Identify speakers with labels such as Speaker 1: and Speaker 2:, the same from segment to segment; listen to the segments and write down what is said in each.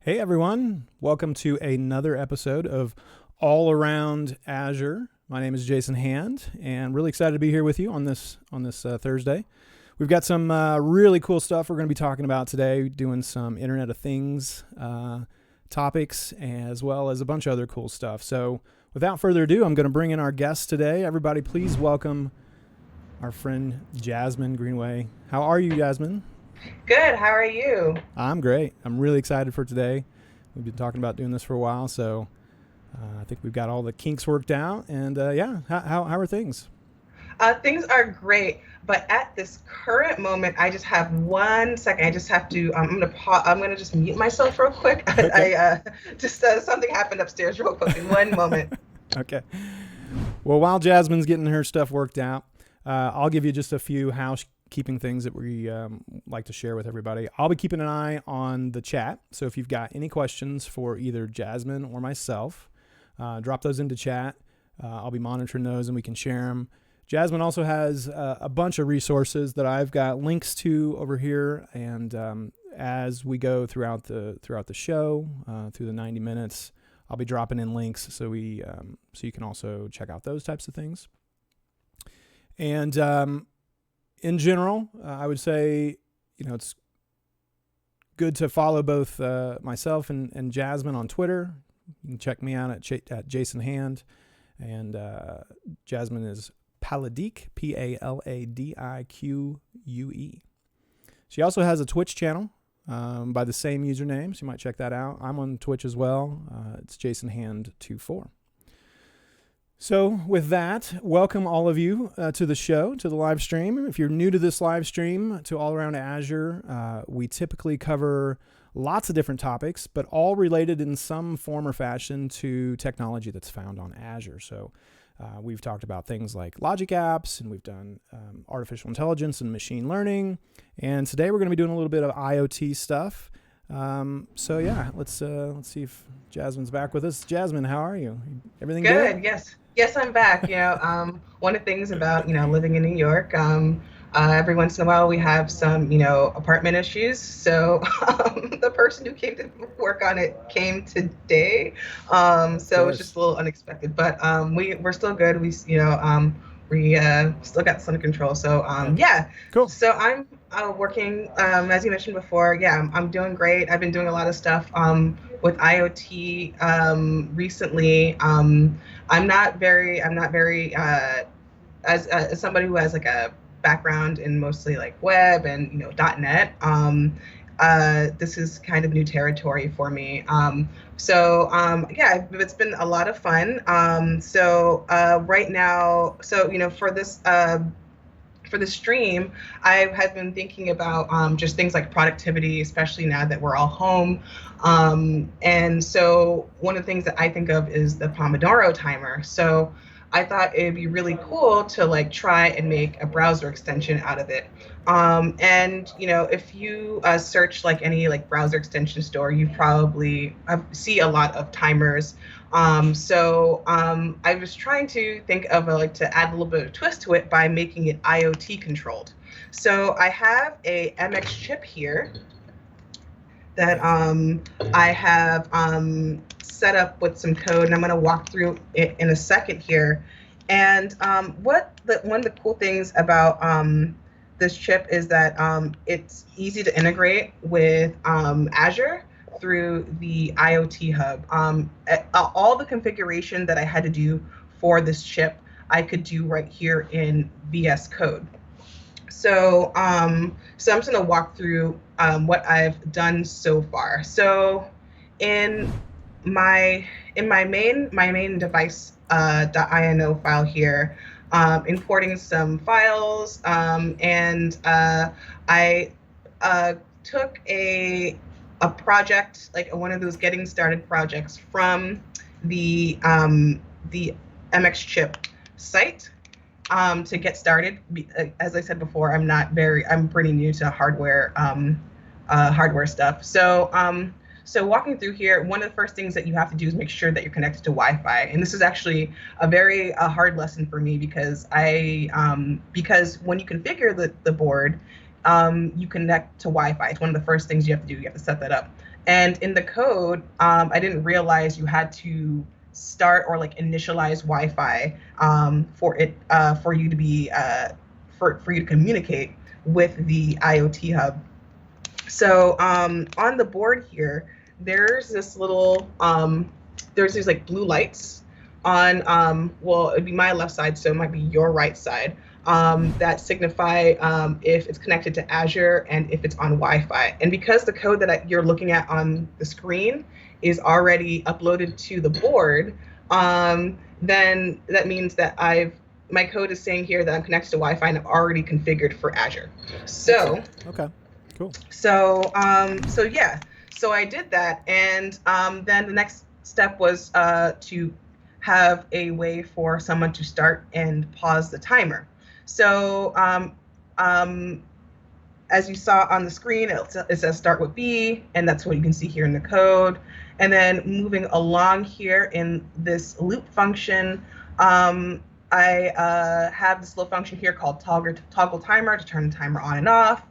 Speaker 1: Hey everyone, welcome to another episode of All Around Azure. My name is Jason Hand, and really excited to be here with you on this Thursday. We've got some really cool stuff we're going to be talking about today, doing some Internet of Things topics, as well as a bunch of other cool stuff. So without further ado, I'm going to bring in our guest today. Everybody, please welcome our friend Jasmine Greenaway. How are you, Jasmine?
Speaker 2: Good. How are you?
Speaker 1: I'm great. I'm really excited for today. We've been talking about doing this for a while, so I think we've got all the kinks worked out. And yeah, how are things?
Speaker 2: Things are great, but at this current moment, I just have 1 second. I just have to. I'm gonna pause. I'm gonna just mute myself real quick.
Speaker 1: Okay.
Speaker 2: I just something happened upstairs real quick. In one moment.
Speaker 1: Okay. Well, while Jasmine's getting her stuff worked out, I'll give you just a few housekeeping things that we like to share with everybody. I'll be keeping an eye on the chat, so if you've got any questions for either Jasmine or myself, drop those into chat. I'll be monitoring those and we can share them. Jasmine also has a bunch of resources that I've got links to over here, and as we go throughout the show, through the 90 minutes, I'll be dropping in links so you can also check out those types of things. And in general, I would say, it's good to follow both myself and Jasmine on Twitter. You can check me out at Jason Hand, and Jasmine is Paladique, Paladique. She also has a Twitch channel by the same username, so you might check that out. I'm on Twitch as well. It's Jason Hand 24. So with that, welcome all of you to the show, to the live stream. If you're new to this live stream, to All Around Azure, we typically cover lots of different topics, but all related in some form or fashion to technology that's found on Azure. So we've talked about things like logic apps, and we've done artificial intelligence and machine learning. And today we're going to be doing a little bit of IoT stuff. So yeah, let's see if Jasmine's back with us. Jasmine, how are you? Everything good?
Speaker 2: Good. Yes. Yes, I'm back. One of the things about living in New York, every once in a while we have some apartment issues. So the person who came to work on it came today. So it was just a little unexpected, but we're still good. We still got this under control. So yeah.
Speaker 1: Cool.
Speaker 2: So I'm working, as you mentioned before. Yeah, I'm doing great. I've been doing a lot of stuff with IoT recently. I'm not very as somebody who has like a background in mostly like web and .NET. This is kind of new territory for me. Yeah, it's been a lot of fun. Right now, for the stream, I have been thinking about just things like productivity, especially now that we're all home. And so one of the things that I think of is the Pomodoro timer. So I thought it'd be really cool to like try and make a browser extension out of it. If you search like any like browser extension store, you probably see a lot of timers. I was trying to think of to add a little bit of twist to it by making it IoT controlled. So I have a MX chip here that I have set up with some code, and I'm going to walk through it in a second here. And one of the cool things about this chip is that it's easy to integrate with Azure through the IoT hub. All the configuration that I had to do for this chip, I could do right here in VSCode. So I'm just going to walk through what I've done so far. So in my main device .ini file here, importing some files, and I took a project, like one of those getting started projects from the MX chip site to get started. As I said before, I'm pretty new to hardware stuff. So walking through here, one of the first things that you have to do is make sure that you're connected to Wi-Fi. And this is actually a very hard lesson for me because when you configure the board, you connect to Wi-Fi. It's one of the first things you have to do. You have to set that up. And in the code, I didn't realize you had to start or like initialize Wi-Fi for you to be for you to communicate with the IoT hub. So on the board here, there's this little there's these like blue lights on well, it'd be my left side, so it might be your right side, that signify if it's connected to Azure and if it's on Wi-Fi. And because the code that you're looking at on the screen is already uploaded to the board, then that means that my code is saying here that I'm connected to Wi-Fi and I've already configured for Azure. So
Speaker 1: okay, cool.
Speaker 2: So yeah, so I did that, and then the next step was to have a way for someone to start and pause the timer. So as you saw on the screen, it says start with B, and that's what you can see here in the code. And then moving along here in this loop function, I have this little function here called toggle timer to turn the timer on and off.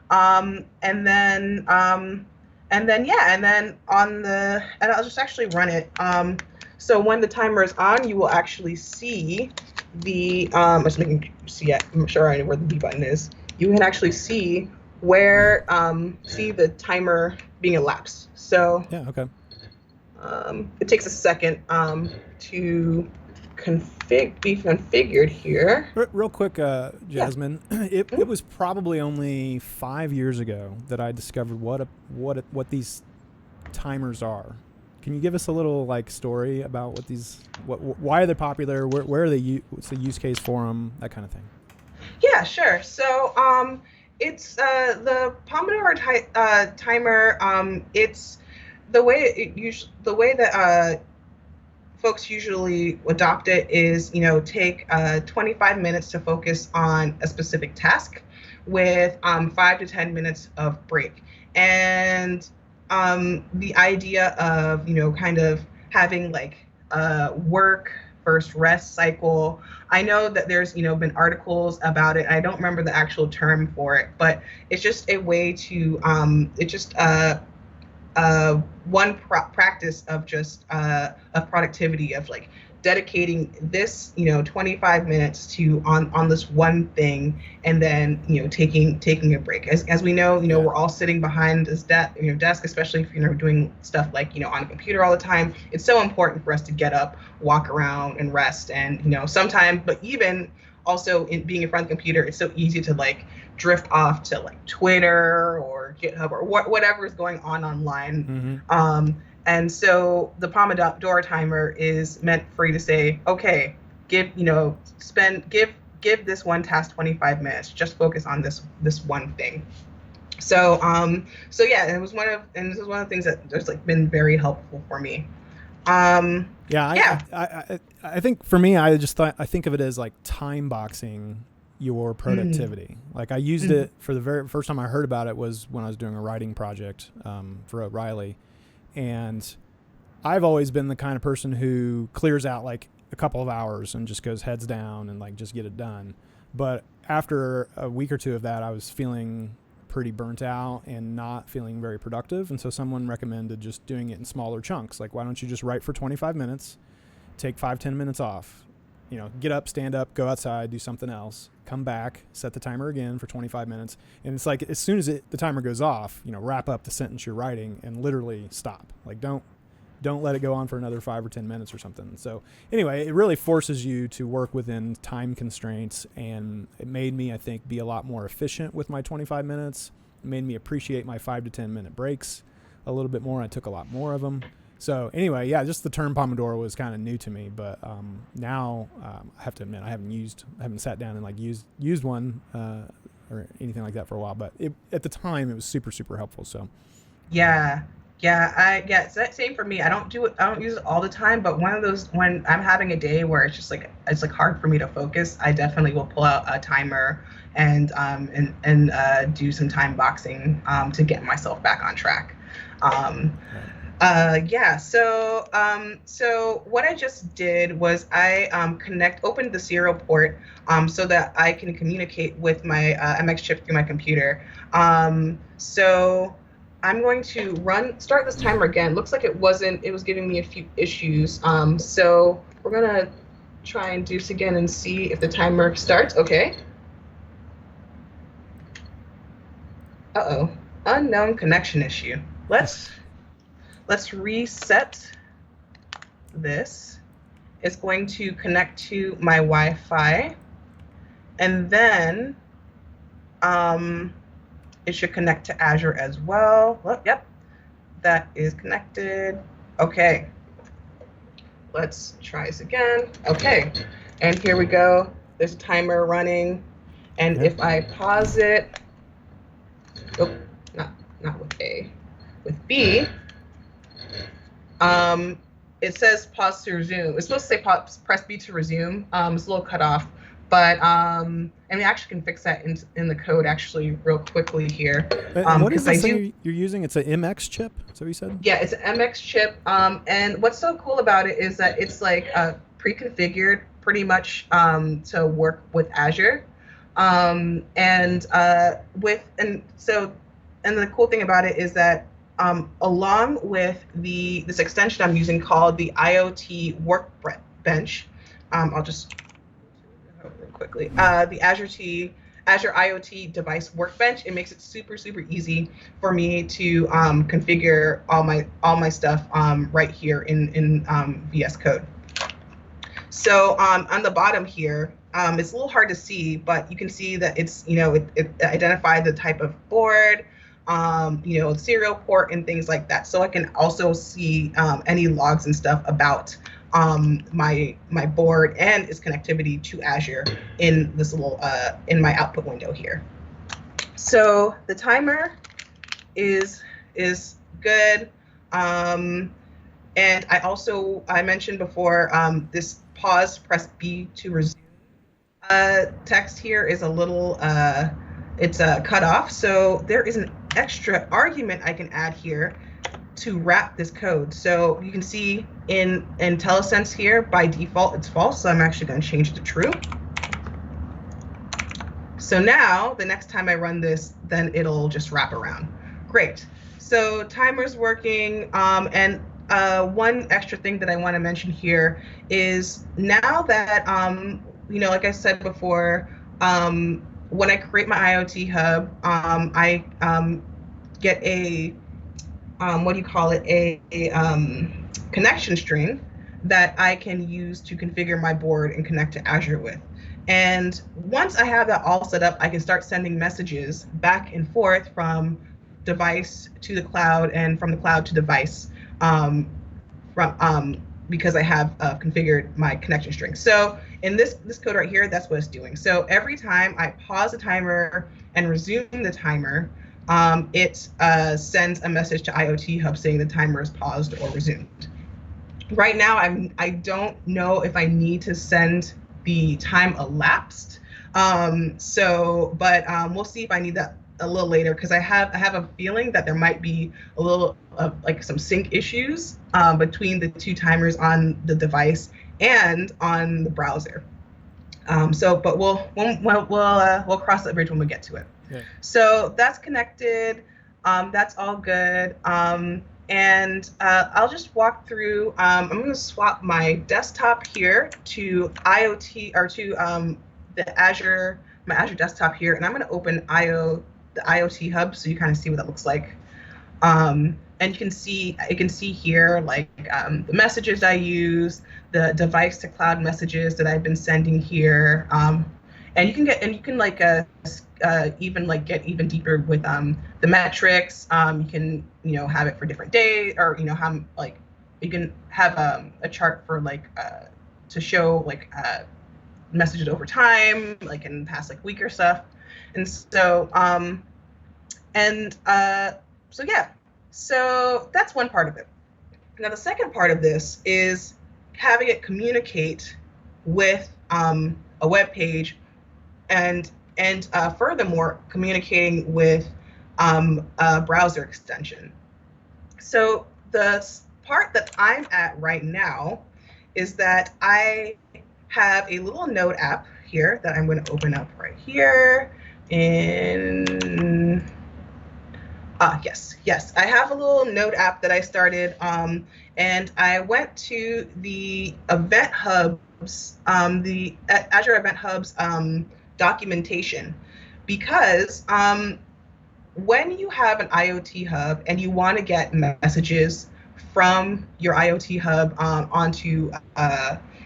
Speaker 2: And then on the, and I'll just actually run it. So when the timer is on, you will actually see the, I'm just making you see it. I'm sure I know where the B button is. You can actually see where, see the timer being elapsed. So
Speaker 1: yeah, okay.
Speaker 2: It takes a second to be configured here.
Speaker 1: Real quick, Jasmine, yeah. It was probably only 5 years ago that I discovered what these timers are. Can you give us a little like story about what these, why are they popular? Where are they? What's the use case for them? That kind of thing.
Speaker 2: Yeah, sure. So it's the Pomodoro timer. It's the way that folks usually adopt it is, take 25 minutes to focus on a specific task with 5 to 10 minutes of break. And the idea of, kind of having like a work first rest cycle. I know that there's, been articles about it. I don't remember the actual term for it, but it's just a way to, one practice of just of productivity, of like dedicating this 25 minutes to on this one thing, and then taking a break. As we know, we're all sitting behind this desk, especially if you're doing stuff like on a computer all the time. It's so important for us to get up, walk around, and rest. And sometimes, but even also in being in front of the computer, it's so easy to like drift off to like Twitter or GitHub or whatever is going on online. Mm-hmm. And so the Pomodoro timer is meant for you to say, okay, give this one task 25 minutes, just focus on this one thing. So yeah, this is one of the things that just like been very helpful for me.
Speaker 1: I think for me, I think of it as like time boxing your productivity. Mm-hmm. Like I used it for the very first time I heard about it was when I was doing a writing project for O'Reilly. And I've always been the kind of person who clears out like a couple of hours and just goes heads down and like just get it done. But after a week or two of that, I was feeling pretty burnt out and not feeling very productive. And so someone recommended just doing it in smaller chunks. Like, why don't you just write for 25 minutes, take 5-10 minutes off, get up, stand up, go outside, do something else, come back, set the timer again for 25 minutes. And it's like, as soon as the timer goes off, wrap up the sentence you're writing and literally stop. Like, don't let it go on for another 5 or 10 minutes or something. So anyway, it really forces you to work within time constraints, and it made me, I think, be a lot more efficient with my 25 minutes. It made me appreciate my 5 to 10 minute breaks a little bit more. I took a lot more of them. So anyway, yeah, just the term Pomodoro was kind of new to me, but now I have to admit I haven't sat down and like used one or anything like that for a while. But at the time, it was super, super helpful. So
Speaker 2: yeah, same for me. I don't use it all the time, but one of those, when I'm having a day where it's like hard for me to focus, I definitely will pull out a timer and do some time boxing to get myself back on track. Yeah. So what I just did was I opened the serial port so that I can communicate with my MX chip through my computer. So I'm going to start this timer again. Looks like it was giving me a few issues. So we're gonna try and do this again and see if the timer starts. Okay. Uh-oh. Unknown connection issue. Let's reset this. It's going to connect to my Wi-Fi, and then it should connect to Azure as well. Well, yep, that is connected. Okay, let's try this again. Okay, and here we go. There's a timer running, and if I pause it, oh, not with A, with B, it says pause to resume. It's supposed to say press B to resume. It's a little cut off, but and we actually can fix that in the code actually real quickly here.
Speaker 1: What is this thing you're using? It's an MX chip. Is that what you said?
Speaker 2: Yeah, it's an MX chip. And what's so cool about it is that it's like pre-configured pretty much to work with Azure. And the cool thing about it is that along with this extension I'm using called the IoT Workbench, I'll just real quickly, the Azure IoT Device Workbench. It makes it super easy for me to configure all my stuff right here in VS Code. So on the bottom here, it's a little hard to see, but you can see that it's it identified the type of board, serial port and things like that. So I can also see any logs and stuff about my board and its connectivity to Azure in this little in my output window here. So the timer is good, and I mentioned before this pause, press B to resume text here is a little it's cut off, so there is an extra argument I can add here to wrap this code. So you can see in IntelliSense here, by default it's false, so I'm actually going to change it to true. So now the next time I run this, then it'll just wrap around. Great. So timer's working, and one extra thing that I want to mention here is now that like I said before, when I create my IoT hub, I get a connection string that I can use to configure my board and connect to Azure with. And once I have that all set up, I can start sending messages back and forth from device to the cloud and from the cloud to device, because I have configured my connection string. So in this code right here, that's what it's doing. So every time I pause the timer and resume the timer, it sends a message to IoT Hub saying the timer is paused or resumed. Right now, I don't know if I need to send the time elapsed. We'll see if I need that a little later, because I have a feeling that there might be a little like some sync issues between the two timers on the device and on the browser. But we'll cross that bridge when we get to it.
Speaker 1: Yeah.
Speaker 2: So that's connected. That's all good. And I'll just walk through. I'm going to swap my desktop here to IoT, or to the Azure, my Azure desktop here, and I'm going to open the IoT Hub so you kind of see what that looks like. And you can see here like the messages I use, the device to cloud messages that I've been sending here, and you can get even deeper with the metrics. You can have it for different days, or how you can have a chart for to show messages over time, like in past week or stuff. And so so that's one part of it. Now the second part of this is having it communicate with a web page, and furthermore communicating with a browser extension. So part that I'm at right now is that I have a little Node app here that I'm going to open up right here. And yes, I have a little Node app that I started, and I went to the Event Hub's, the Azure Event Hub's documentation, because when you have an IoT hub and you want to get messages from your IoT hub onto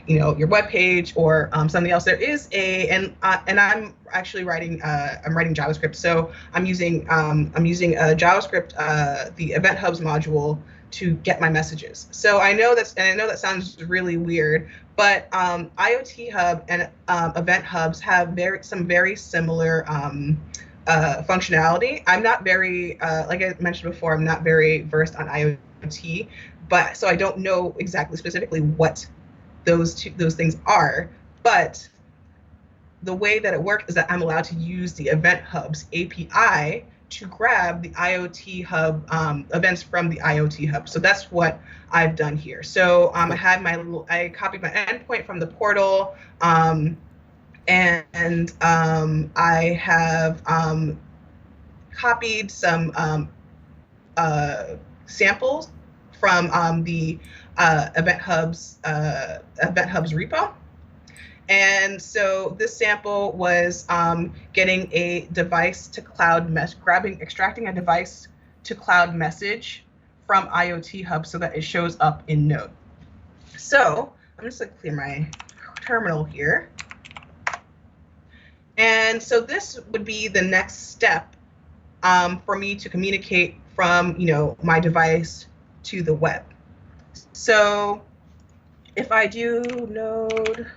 Speaker 2: your web page or something else, there is and I'm actually writing JavaScript, so I'm using JavaScript, the Event Hubs module, to get my messages. So I know that sounds really weird, but IoT Hub and Event Hubs have some very similar functionality. I'm not very, like I mentioned before, I'm not very versed on IoT, but so I don't know exactly specifically what those things are. But the way that it works is that I'm allowed to use the Event Hub's API to grab the IoT Hub events from the IoT Hub. So that's what I've done here. So I copied my endpoint from the portal, and I have copied some samples from the Event Hub's repo. And so this sample was getting a device to cloud extracting a device to cloud message from IoT Hub so that it shows up in Node. So I'm just gonna clear my terminal here. And so this would be the next step for me to communicate from my device to the web. So if I do node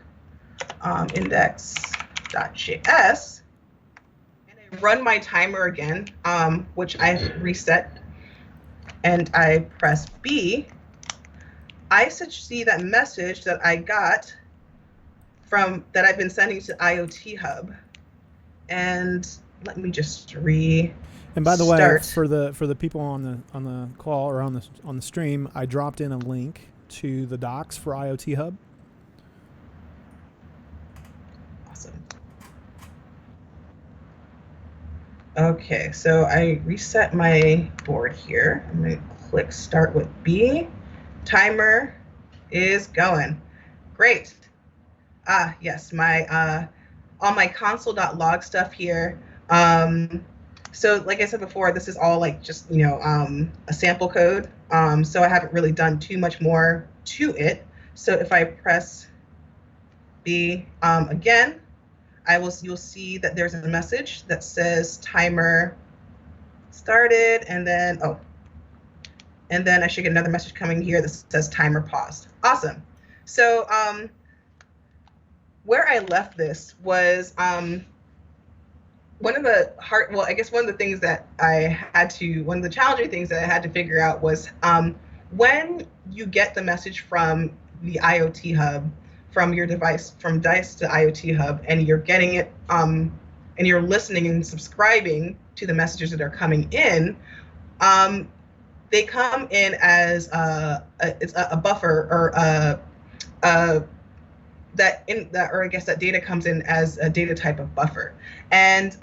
Speaker 2: index.js and I run my timer again, which I've reset, and I press B, I should see that message that I got that I've been sending to IoT Hub. And let me just restart.
Speaker 1: And by the way, for the people on the call or on the stream, I dropped in a link to the docs for IoT Hub.
Speaker 2: Awesome. Okay, so I reset my board here. I'm going to click start with B. Timer is going. Great. Yes, my all my console.log stuff here. So like I said before, this is all like just a sample code. So I haven't really done too much more to it. So if I press B again, you'll see that there's a message that says timer started, and then I should get another message coming here that says timer paused. Awesome. So where I left this was one of the challenging things that I had to figure out was when you get the message from the IoT Hub, from your device, from device to IoT Hub, and you're getting it, and you're listening and subscribing to the messages that are coming in, they come in as it's a buffer, or that data comes in as a data type of buffer. And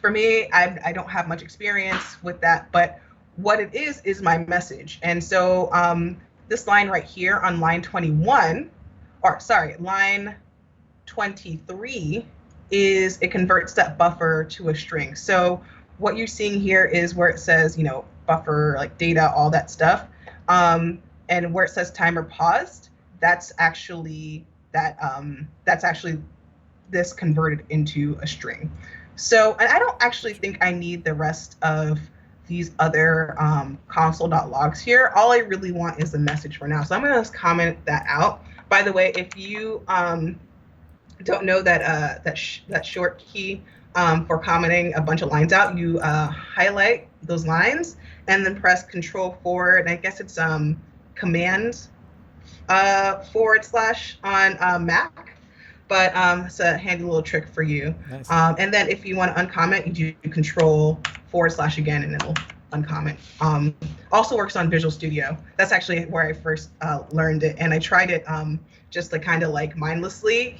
Speaker 2: for me, I don't have much experience with that, but what it is my message. And so this line right here on line 23 it converts that buffer to a string. So what you're seeing here is where it says, buffer, like data, all that stuff. And where it says timer paused, that's actually this converted into a string. So, and I don't actually think I need the rest of these other console.logs here. All I really want is the message for now. So I'm going to comment that out. By the way, if you don't know that short key for commenting a bunch of lines out, you highlight those lines and then press Control-4, and I guess it's Command / on Mac, but it's a handy little trick for you.
Speaker 1: Nice.
Speaker 2: And then if you want to uncomment, you do Control / again, and uncommon. Also works on Visual Studio. That's actually where I first learned it, and I tried it just like kind of like mindlessly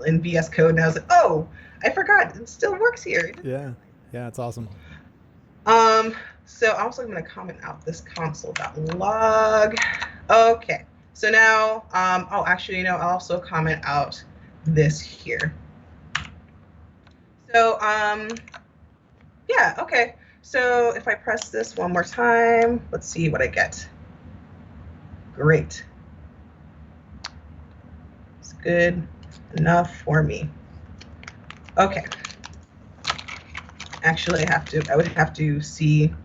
Speaker 2: in VS Code, and I was like, oh, I forgot it still works here.
Speaker 1: Yeah, it's awesome.
Speaker 2: So I'm also going to comment out this console.log. Okay, so now, oh, actually, I'll also comment out this here. So, yeah, okay. So if I press this one more time, let's see what I get. Great. It's good enough for me. Okay. Actually, I would have to stop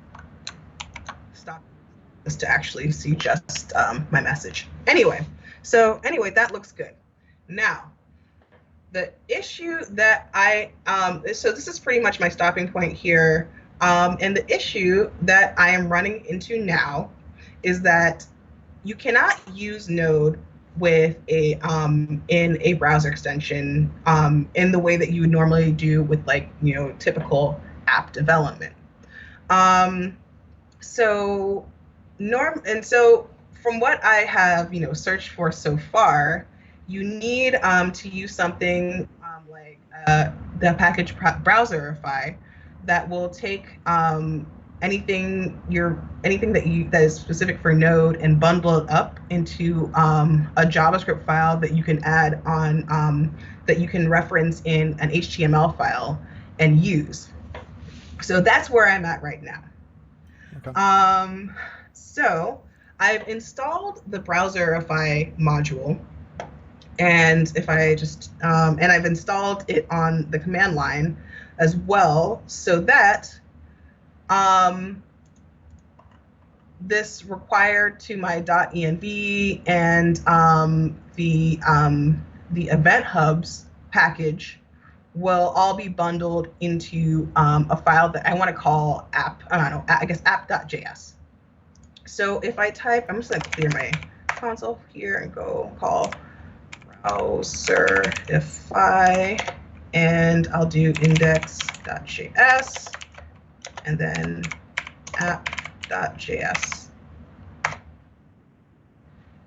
Speaker 2: this to actually see just my message. Anyway, that looks good. Now, the issue that so this is pretty much my stopping point here. And the issue that I am running into now is that you cannot use Node with in a browser extension in the way that you would normally do with typical app development. So from what I have searched for so far, you need to use something like the package Browserify that will take anything that is specific for Node and bundle it up into a JavaScript file that you can add on that you can reference in an HTML file and use. So that's where I'm at right now. Okay. So I've installed the Browserify module, and if I just and I've installed it on the command line as well, so that this required to my .env and the event hubs package will all be bundled into a file that I want to call app.js. So if I type, I'm just going to clear my console here and go call Browserify, and I'll do index.js and then app.js.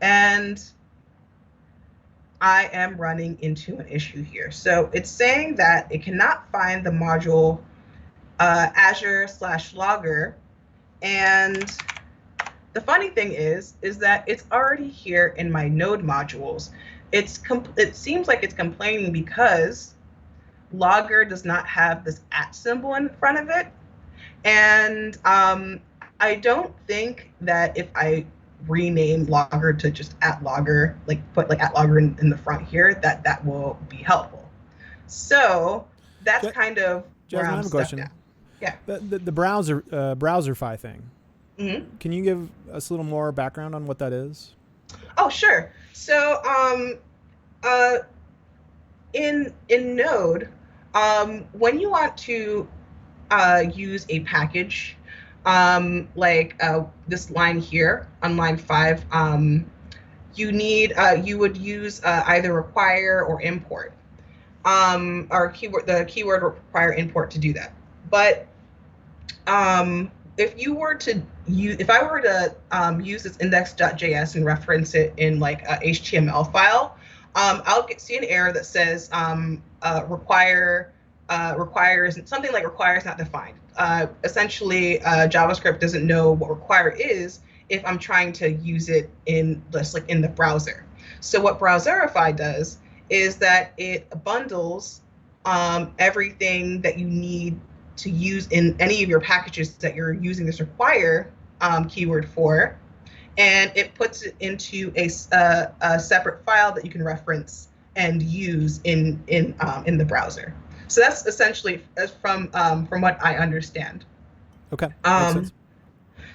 Speaker 2: And I am running into an issue here. So it's saying that it cannot find the module Azure/Logger. And the funny thing is that it's already here in my Node modules. It seems like it's complaining because Logger does not have this @ symbol in front of it. And I don't think that if I rename Logger to just @Logger, like put @Logger in the front here, that will be helpful. So that's kind of where
Speaker 1: Jasmine, I
Speaker 2: I'm
Speaker 1: have a
Speaker 2: stuck
Speaker 1: question.
Speaker 2: now. Yeah.
Speaker 1: The Browserify thing.
Speaker 2: Mm-hmm.
Speaker 1: Can you give us a little more background on what that is?
Speaker 2: Oh, sure. So in Node, when you want to use a package, this line here on line 5, you would use either require or import, or the keyword require import to do that. But if I were to use this index.js and reference it in like a HTML file, I'll see an error that says requires something like requires not defined. Essentially, JavaScript doesn't know what require is if I'm trying to use it in the browser. So what Browserify does is that it bundles everything that you need to use in any of your packages that you're using this require keyword for, and it puts it into a separate file that you can reference and use in the browser. So that's essentially from what I understand.
Speaker 1: Okay. Makes sense.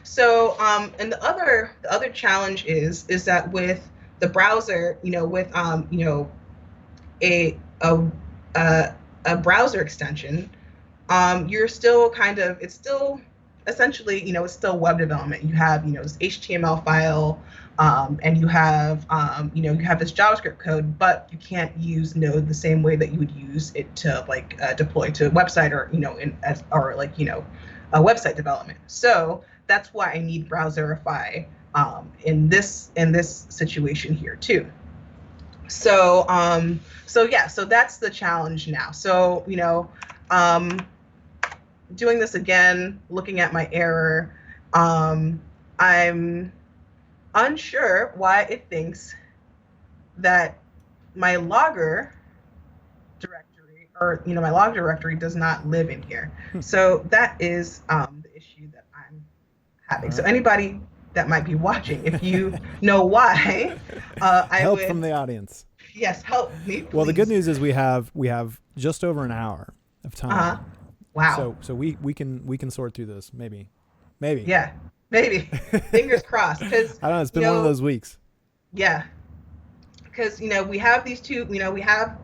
Speaker 2: So and the other challenge is that with the browser, with a browser extension, you're still it's still essentially, it's still web development. You have, this HTML file, and you have, you have this JavaScript code, but you can't use Node the same way that you would use it to deploy to a website or, website development. So that's why I need Browserify in this situation here too. So so that's the challenge now. So doing this again, looking at my error, I'm unsure why it thinks that my logger directory, or my log directory, does not live in here. So that is the issue that I'm having. So anybody that might be watching, if you know why,
Speaker 1: help from the audience.
Speaker 2: Yes, help me, please.
Speaker 1: Well, the good news is we have just over an hour of time.
Speaker 2: Wow.
Speaker 1: So we can sort through this. Maybe.
Speaker 2: Yeah, maybe. Fingers crossed. Because
Speaker 1: I don't know. It's been one of those weeks.
Speaker 2: Yeah. Because we have these two. We have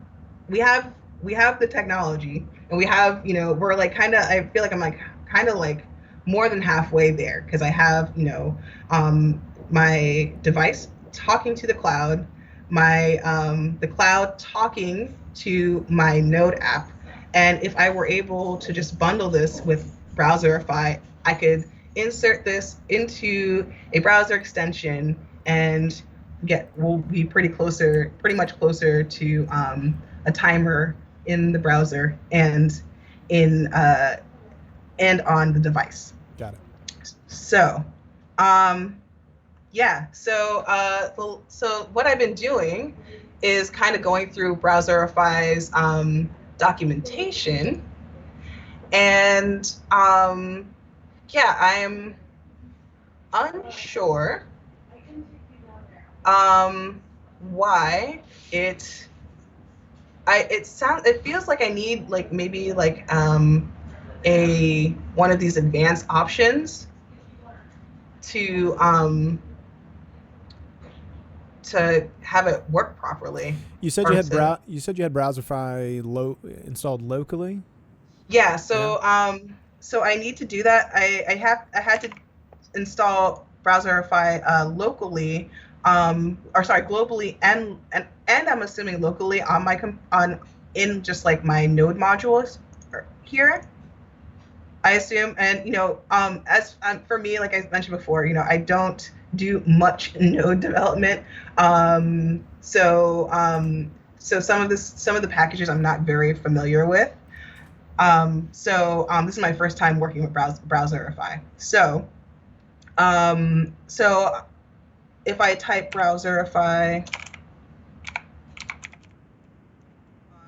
Speaker 2: the technology, and we have we're like kind of. I feel like I'm like kind of like more than halfway there, because I have my device talking to the cloud, the cloud talking to my Node app. And if I were able to just bundle this with Browserify, I could insert this into a browser extension and we'll be pretty much closer to a timer in the browser and and on the device.
Speaker 1: Got it.
Speaker 2: So, yeah. So what I've been doing is kind of going through Browserify's documentation, and yeah, I'm unsure why it feels like I need like maybe like one of these advanced options to have it work properly.
Speaker 1: You said you had Browserify installed locally?
Speaker 2: Yeah, so so I need to do that. I had to install Browserify locally, globally, and I'm assuming locally on in just like my Node modules here, I assume. And as for me, like I mentioned before, I don't do much Node development. So some of the packages I'm not very familiar with. So this is my first time working with Browserify. So if I type Browserify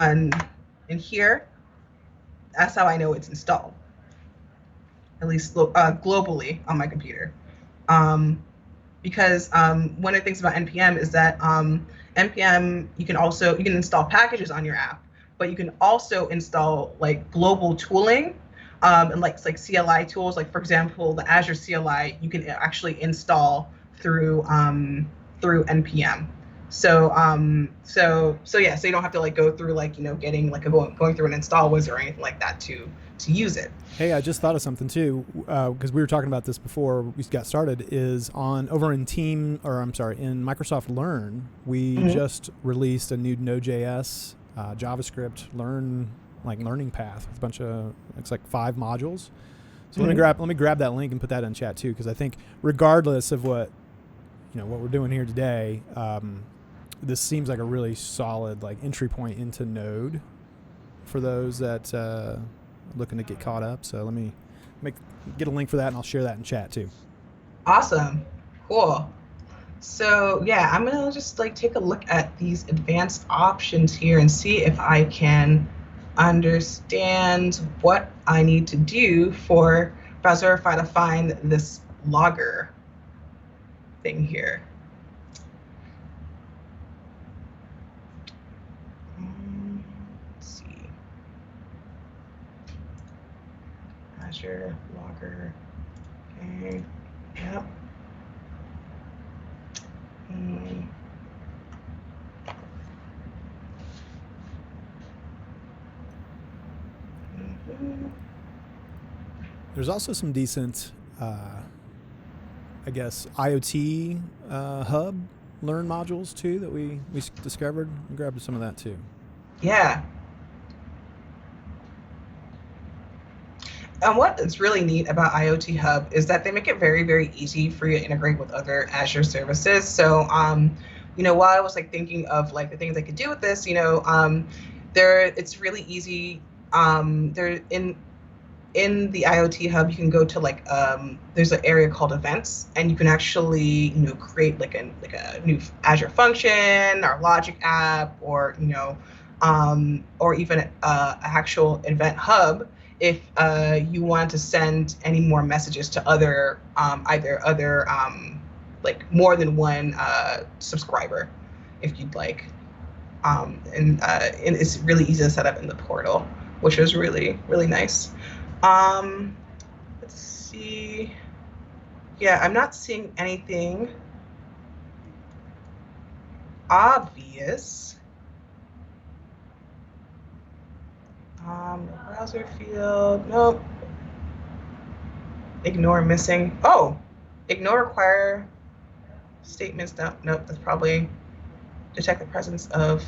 Speaker 2: in here, that's how I know it's installed, at least globally on my computer. Because one of the things about NPM is that NPM, you can install packages on your app, but you can also install like global tooling, and like CLI tools. Like for example, the Azure CLI, you can actually install through NPM. So yeah, so you don't have to like go through like getting like going through an install wizard or anything like that to use it.
Speaker 1: Hey, I just thought of something too, because we were talking about this before we got started. Is over in Microsoft Learn, we just released a new Node.js JavaScript learning path with a bunch of, it's like 5 modules. So let me grab that link and put that in chat too, because I think regardless of what we're doing here today, this seems like a really solid like entry point into Node for those that looking to get caught up. So let me get a link for that, and I'll share that in chat too.
Speaker 2: Awesome. Cool. So yeah, I'm gonna just like take a look at these advanced options here and see if I can understand what I need to do for Browserify to find this logger thing here. Let's see. Azure logger. Okay. Yep.
Speaker 1: There's also some decent, I guess, IoT hub learn modules too that we discovered. We grabbed some of that too.
Speaker 2: Yeah. And what is really neat about IoT Hub is that they make it very, very easy for you to integrate with other Azure services. So, while I was like thinking of like the things I could do with this, it's really easy. There in the IoT Hub, you can go to like there's an area called events, and you can actually create like a new Azure function or logic app, or or even an actual event hub if you want to send any more messages to other either other like more than one subscriber if you'd like. And it's really easy to set up in the portal, which was really, really nice. Let's see. Yeah, I'm not seeing anything obvious. Browser field, nope. Ignore missing. Oh, ignore require statements. No, nope, that's probably detect the presence of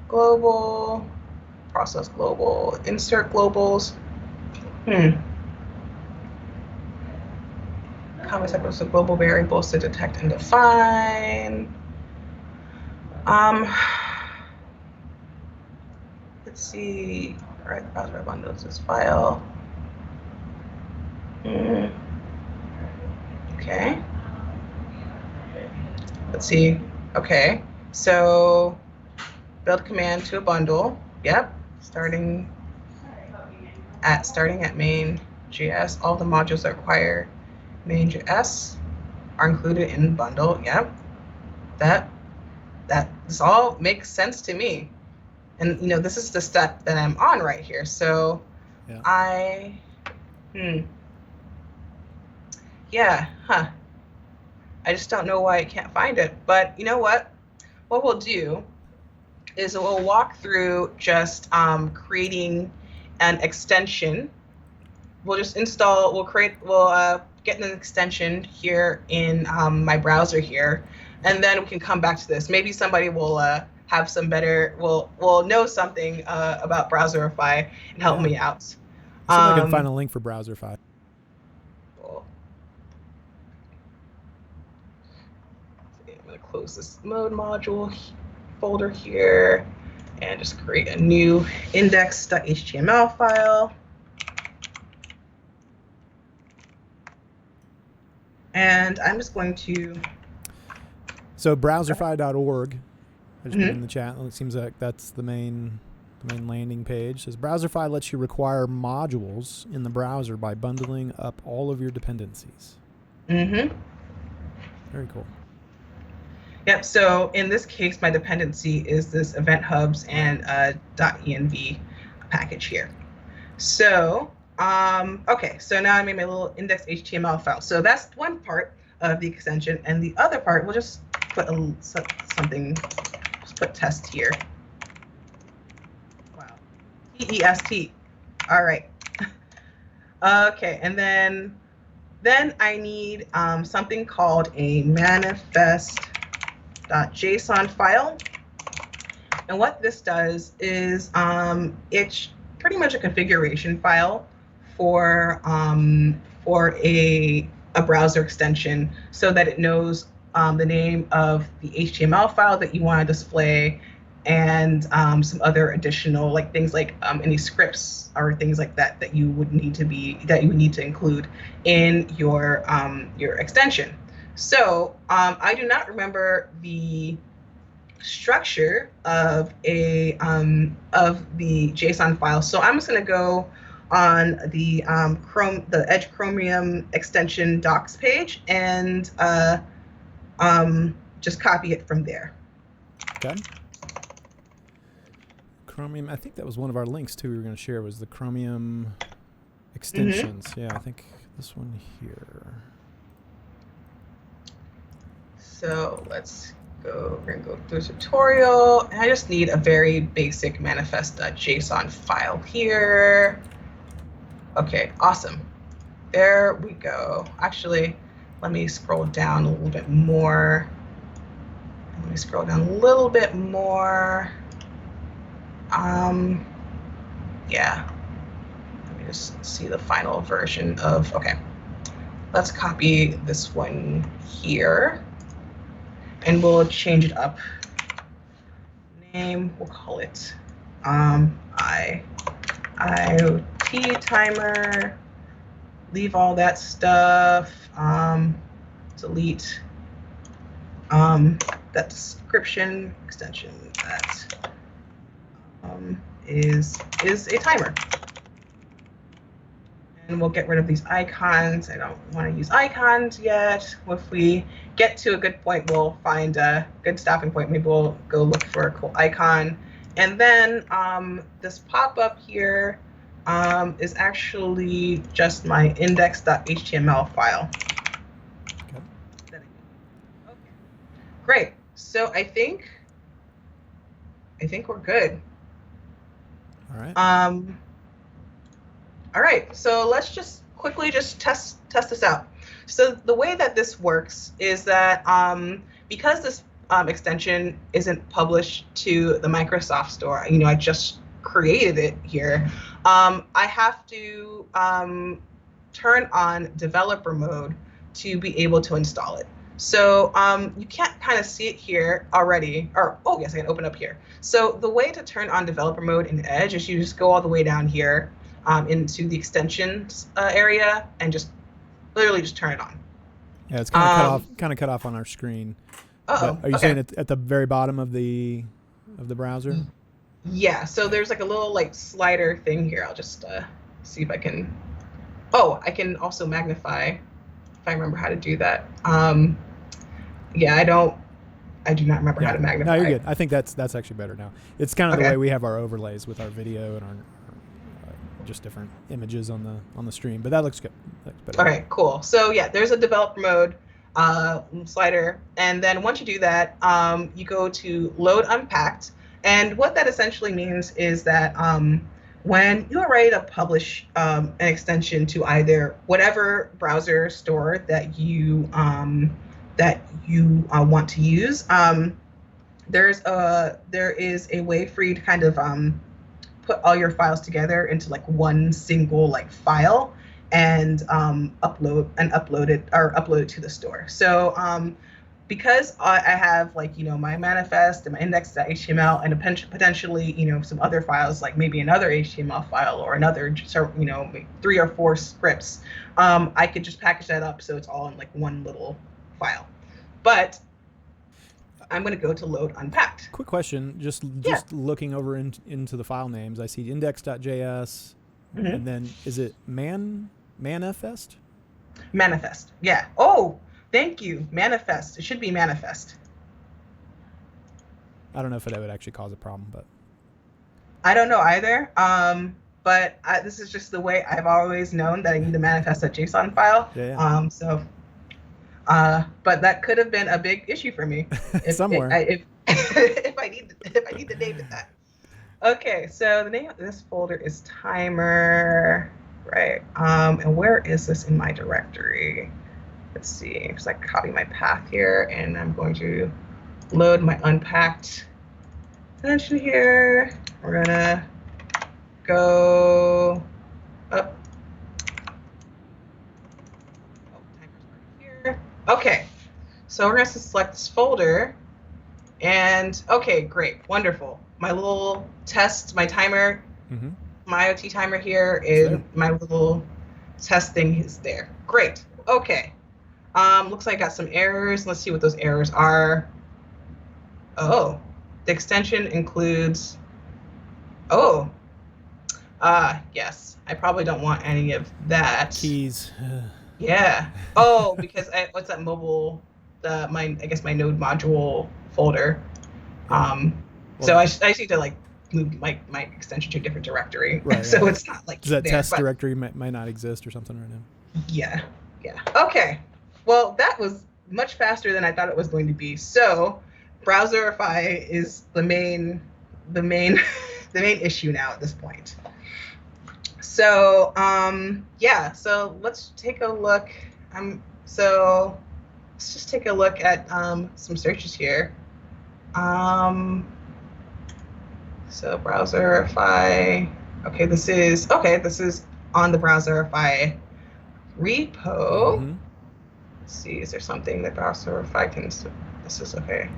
Speaker 2: global, process global, insert globals. Comment types of global variables to detect and define. Let's see. All right, browser bundles this file. Okay. Let's see. Okay. So build command to a bundle. Yep. Starting at main.js. All the modules that require main.js are included in the bundle. Yep. This all makes sense to me. And this is the step that I'm on right here. So yeah. I just don't know why I can't find it. But you know what? What we'll do is we'll walk through just creating an extension. We'll just install, we'll get an extension here in my browser here, and then we can come back to this. Maybe somebody will have some better, will know something about Browserify and help me out.
Speaker 1: See if I can find a link for Browserify.
Speaker 2: Cool. I'm going to close this mode module folder here and just create a new index.html file. And I'm just going to.
Speaker 1: So browserify.org. I just put it in the chat. It seems like that's the main landing page. It says Browserify lets you require modules in the browser by bundling up all of your dependencies. Very cool.
Speaker 2: Yep. So in this case, my dependency is this event hubs and .env package here. So okay. So now I made my little index.html file. So that's one part of the extension, and the other part we'll just put something. Put test here. Wow. TEST. All right. Okay, and then I need something called a manifest.json file. And what this does is it's pretty much a configuration file for a browser extension, so that it knows the name of the HTML file that you want to display, and some other additional things like any scripts or things like that you would need to include in your extension. So I do not remember the structure of the JSON file, so I'm just going to go on the Edge Chromium extension docs page and just copy it from there.
Speaker 1: Okay. Chromium, I think that was one of our links too we were going to share, was the Chromium extensions. Yeah, I think this one here.
Speaker 2: So let's go. We're going to go through the tutorial, and I just need a very basic manifest.json file here. Okay, awesome. There we go. Actually, let me scroll down a little bit more. Yeah. Let me me just see the final version of, okay. Let's copy this one here, and we'll change it up. Name, we'll call it IoT timer. Leave all that stuff. Delete that description extension that is a timer. And we'll get rid of these icons. I don't want to use icons yet. If we get to a good point, we'll find a good stopping point. Maybe we'll go look for a cool icon. And then this pop-up here is actually just my index.html file. Okay. Great. So I think we're good.
Speaker 1: All right.
Speaker 2: All right, so let's just quickly test this out. So the way that this works is that because this extension isn't published to the Microsoft Store, I just created it here, I have to turn on developer mode to be able to install it. So you can't kind of see it here already, or oh yes, I can open up here. So the way to turn on developer mode in Edge is you just go all the way down here into the extensions area and just literally just turn it on.
Speaker 1: Yeah, it's kind of cut off on our screen.
Speaker 2: Are
Speaker 1: you saying it at the very bottom of the browser?
Speaker 2: Yeah. So there's like a little slider thing here. I'll just see if I can. Oh, I can also magnify if I remember how to do that. Yeah, I do not remember how to magnify.
Speaker 1: No, you're good. I think that's actually better now. It's kind of the way we have our overlays with our video and our just different images on the stream, but that looks good. That's better.
Speaker 2: Okay, cool. So yeah, there's a developer mode slider, and then once you do that, you go to load unpacked, and what that essentially means is that when you're ready to publish an extension to either whatever browser store that you want to use, there is a way for you to kind of put all your files together into one single file and upload it to the store. So because I have my manifest and my index.html and potentially some other files, like maybe another HTML file or another 3 or 4 scripts, I could just package that up so it's all in one little file. But I'm going to go to load unpacked.
Speaker 1: Quick question, just looking over into the file names, I see index.js, and then is it manifest?
Speaker 2: Manifest, yeah. Oh, thank you, manifest. It should be manifest.
Speaker 1: I don't know if it would actually cause a problem, but
Speaker 2: I don't know either. But this is just the way I've always known that I need to manifest a JSON file.
Speaker 1: Yeah.
Speaker 2: But that could have been a big issue for me
Speaker 1: somewhere.
Speaker 2: If I need to name it that. Okay, so the name of this folder is timer, right? And where is this in my directory? Let's see. Just copy my path here, and I'm going to load my unpacked extension here. We're gonna go up. Okay, so we're going to select this folder, and okay, great, wonderful. My little test, my timer, my IoT timer here is my little test thing is there. Great, okay. Looks like I got some errors. Let's see what those errors are. Oh, the extension includes, yes, I probably don't want any of that.
Speaker 1: Keys.
Speaker 2: Yeah. Oh, because what's that mobile? I guess my node module folder. So I just need to move my extension to a different directory.
Speaker 1: Right.
Speaker 2: So it's not
Speaker 1: does that test directory might not exist or something right now?
Speaker 2: Yeah. Okay. Well, that was much faster than I thought it was going to be. So Browserify is the main issue now at this point. So yeah, so let's take a look. So let's just take a look at some searches here. So Browserify. Okay, this is on the Browserify repo.
Speaker 1: Mm-hmm.
Speaker 2: Let's see, is there something that Browserify can? This is okay.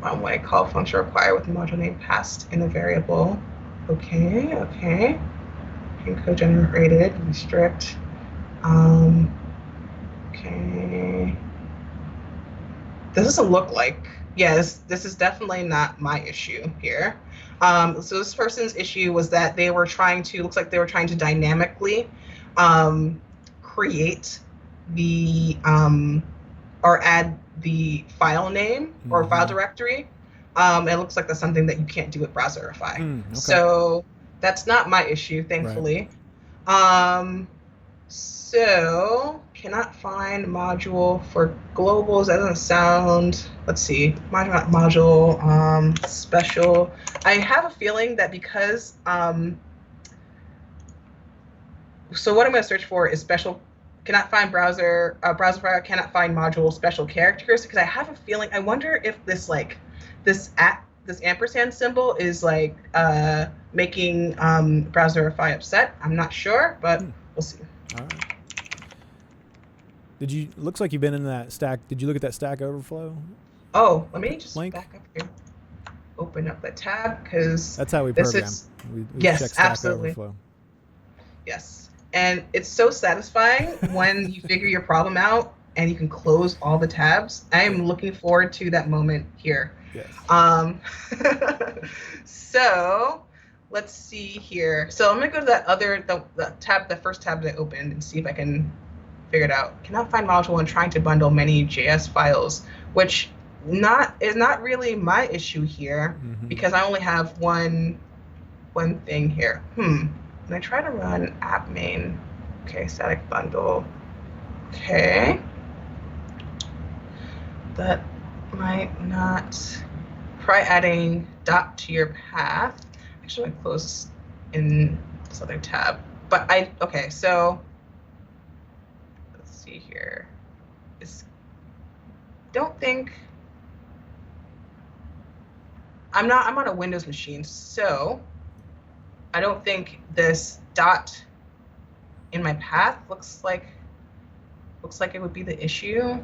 Speaker 2: One way call function require with the module name passed in a variable. Okay, okay. And code generated, restrict. Okay. This doesn't look like, yeah, this is definitely not my issue here. So this person's issue was that they were trying to, looks like they were trying to dynamically create the, or add the file name or file directory. It looks like that's something that you can't do with Browserify.
Speaker 1: Okay.
Speaker 2: So that's not my issue, thankfully. Right. So cannot find module for globals. That doesn't sound, let's see, module, special. I have a feeling that because, so what I'm going to search for is special, cannot find Browserify cannot find module special characters, because I have a feeling, I wonder if this like, this ampersand symbol is like making Browserify upset. I'm not sure, but we'll see.
Speaker 1: All right. Looks like you've been in that stack. Did you look at that Stack Overflow?
Speaker 2: Oh, let me just
Speaker 1: link?
Speaker 2: back up here. Open up the tab, because
Speaker 1: that's how we program. We
Speaker 2: yes,
Speaker 1: check Stack
Speaker 2: absolutely.
Speaker 1: Overflow.
Speaker 2: Yes, and it's so satisfying when you figure your problem out and you can close all the tabs. I am looking forward to that moment here.
Speaker 1: Yes.
Speaker 2: So let's see here. So I'm gonna go to that other the first tab that I opened, and see if I can figure it out. Cannot find module when trying to bundle many JS files, which is not really my issue here, because I only have one thing here. When I try to run app main, okay, static bundle, okay, that might not. Try adding dot to your path. Actually, I'm gonna close in this other tab. But okay, so let's see here. Don't think, I'm on a Windows machine, so I don't think this dot in my path looks like it would be the issue.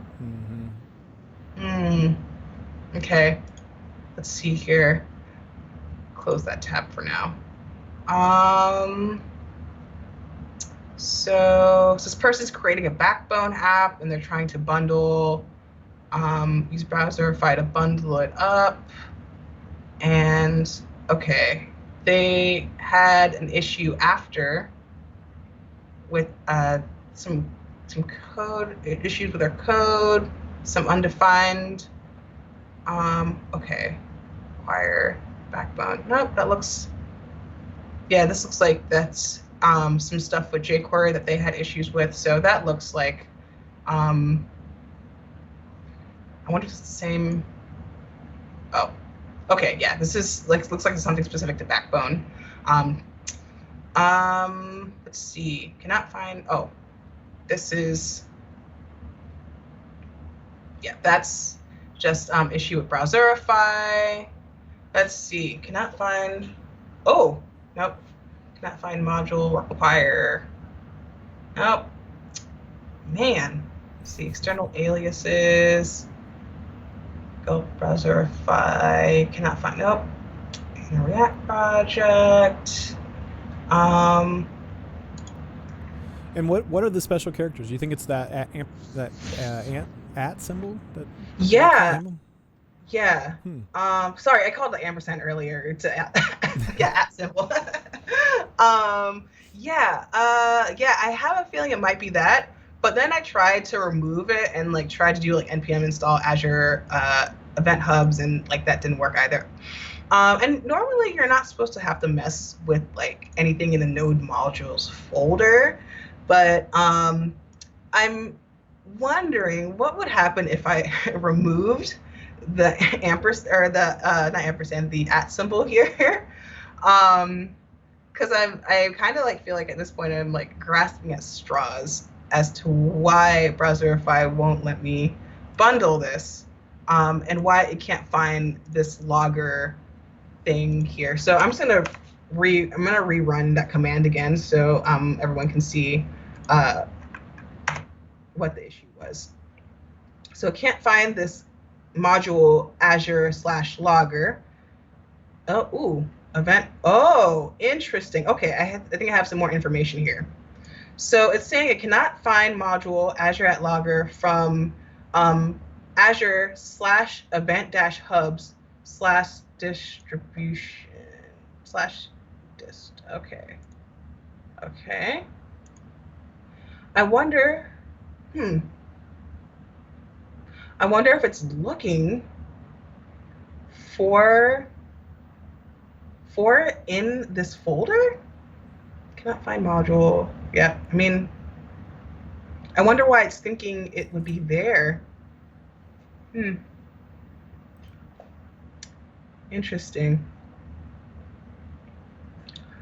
Speaker 2: Okay. Let's see here. Close that tab for now. So this person's creating a Backbone app, and they're trying to bundle, use Browserify to bundle it up. And okay, they had an issue after with some code issues with their code, some undefined. Okay, acquire Backbone. Nope, that looks, yeah, this looks like that's some stuff with jQuery that they had issues with. So that looks like, I wonder if it's the same. Oh, okay, yeah, this is like, looks like it's something specific to Backbone. Let's see, cannot find, oh, this is, yeah, that's just issue with Browserify. Let's see, cannot find, oh, nope, cannot find module require. Nope, man, let's see, external aliases, go Browserify, cannot find, nope, in a React project.
Speaker 1: And what are the special characters? Do you think it's that at symbol? That
Speaker 2: yeah.
Speaker 1: symbol?
Speaker 2: Yeah. Sorry, I called the ampersand earlier. It's a at symbol. Yeah. I have a feeling it might be that, but then I tried to remove it and like try to do like npm install Azure event hubs, and like that didn't work either. And normally you're not supposed to have to mess with like anything in the node modules folder, but I'm wondering what would happen if I removed the ampersand, or the not ampersand, the at symbol here. Because I kind of like feel like at this point I'm like grasping at straws as to why Browserify won't let me bundle this, and why it can't find this logger thing here. So I'm just gonna I'm gonna rerun that command again so everyone can see what the issue was. So can't find this module Azure/logger. Oh, ooh, event. Oh, interesting. Okay, I think I have some more information here. So it's saying it cannot find module Azure@logger from Azure/event-hubs/distribution/dist. Okay. Okay. I wonder. I wonder if it's looking for it in this folder. Cannot find module. Yeah, I mean, I wonder why it's thinking it would be there. Interesting.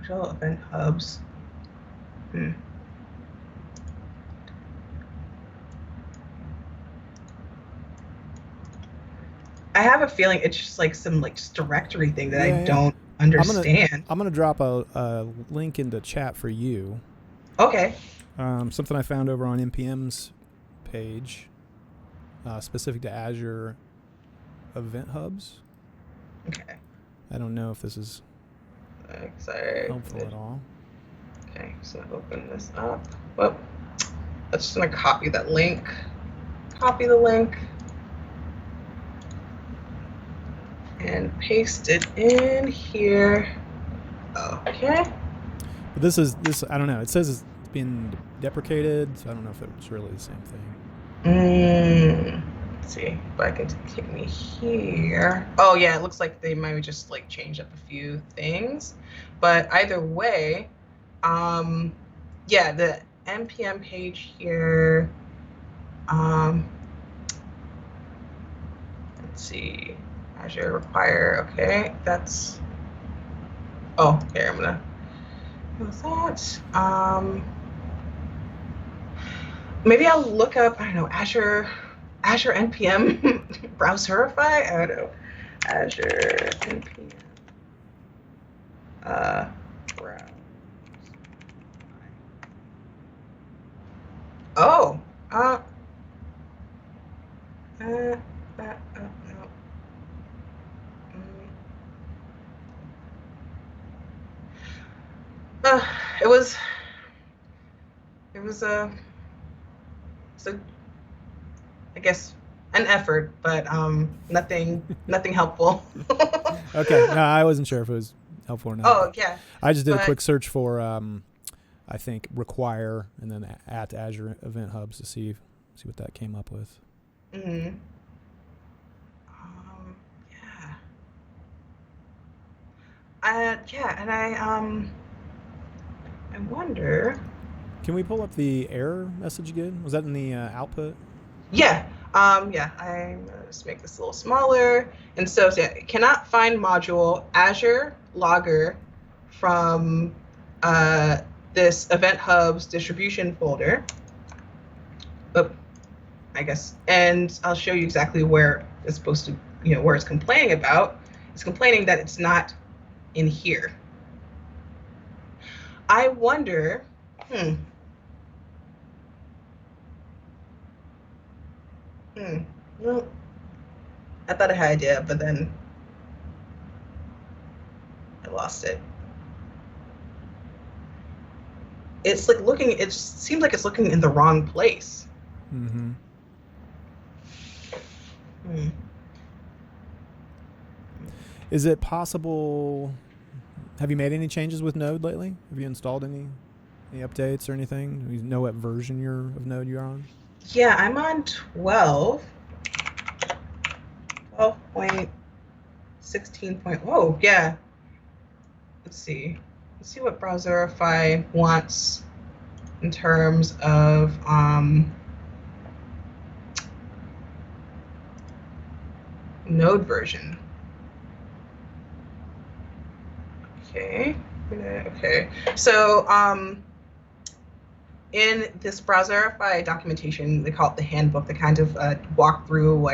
Speaker 2: Visual event hubs. I have a feeling it's just like some just directory thing that I don't understand.
Speaker 1: I'm gonna drop a link into chat for you.
Speaker 2: Okay.
Speaker 1: Something I found over on NPM's page, specific to Azure Event Hubs.
Speaker 2: Okay.
Speaker 1: I don't know if this is helpful at all.
Speaker 2: Okay, so open this up. Well, I'm just gonna copy that link. Copy the link. And paste it in here. Okay.
Speaker 1: But this. I don't know. It says it's been deprecated, so I don't know if it's really the same thing.
Speaker 2: Let's see if I can take me here. Oh yeah, it looks like they might just change up a few things, but either way, yeah, the npm page here. Let's see. Azure require, okay, that's, oh, here, I'm gonna do that. Maybe I'll look up, I don't know, Azure npm browserify, I don't know, Azure npm browse. Oh, no. It was so I guess an effort, but nothing helpful.
Speaker 1: Okay, no, I wasn't sure if it was helpful or not.
Speaker 2: Oh yeah.
Speaker 1: I just did a quick search for I think require and then at Azure Event Hubs to see what that came up with.
Speaker 2: Yeah. Yeah, and I wonder.
Speaker 1: Can we pull up the error message again? Was that in the output?
Speaker 2: Yeah. Yeah. I'm gonna just make this a little smaller. And so yeah, it cannot find module Azure logger from this Event Hubs distribution folder. Oh, I guess, and I'll show you exactly where it's supposed to, where it's complaining about. It's complaining that it's not in here. I wonder, well, I thought I had an idea, but then I lost it. It's it seems like it's looking in the wrong place.
Speaker 1: Is it possible? Have you made any changes with Node lately? Have you installed any updates or anything? Do you know what version of Node you're on?
Speaker 2: Yeah, I'm on 12.16. Oh, yeah. Let's see what Browserify wants in terms of Node version. Okay. So in this Browserify documentation, they call it the handbook. They kind of walk through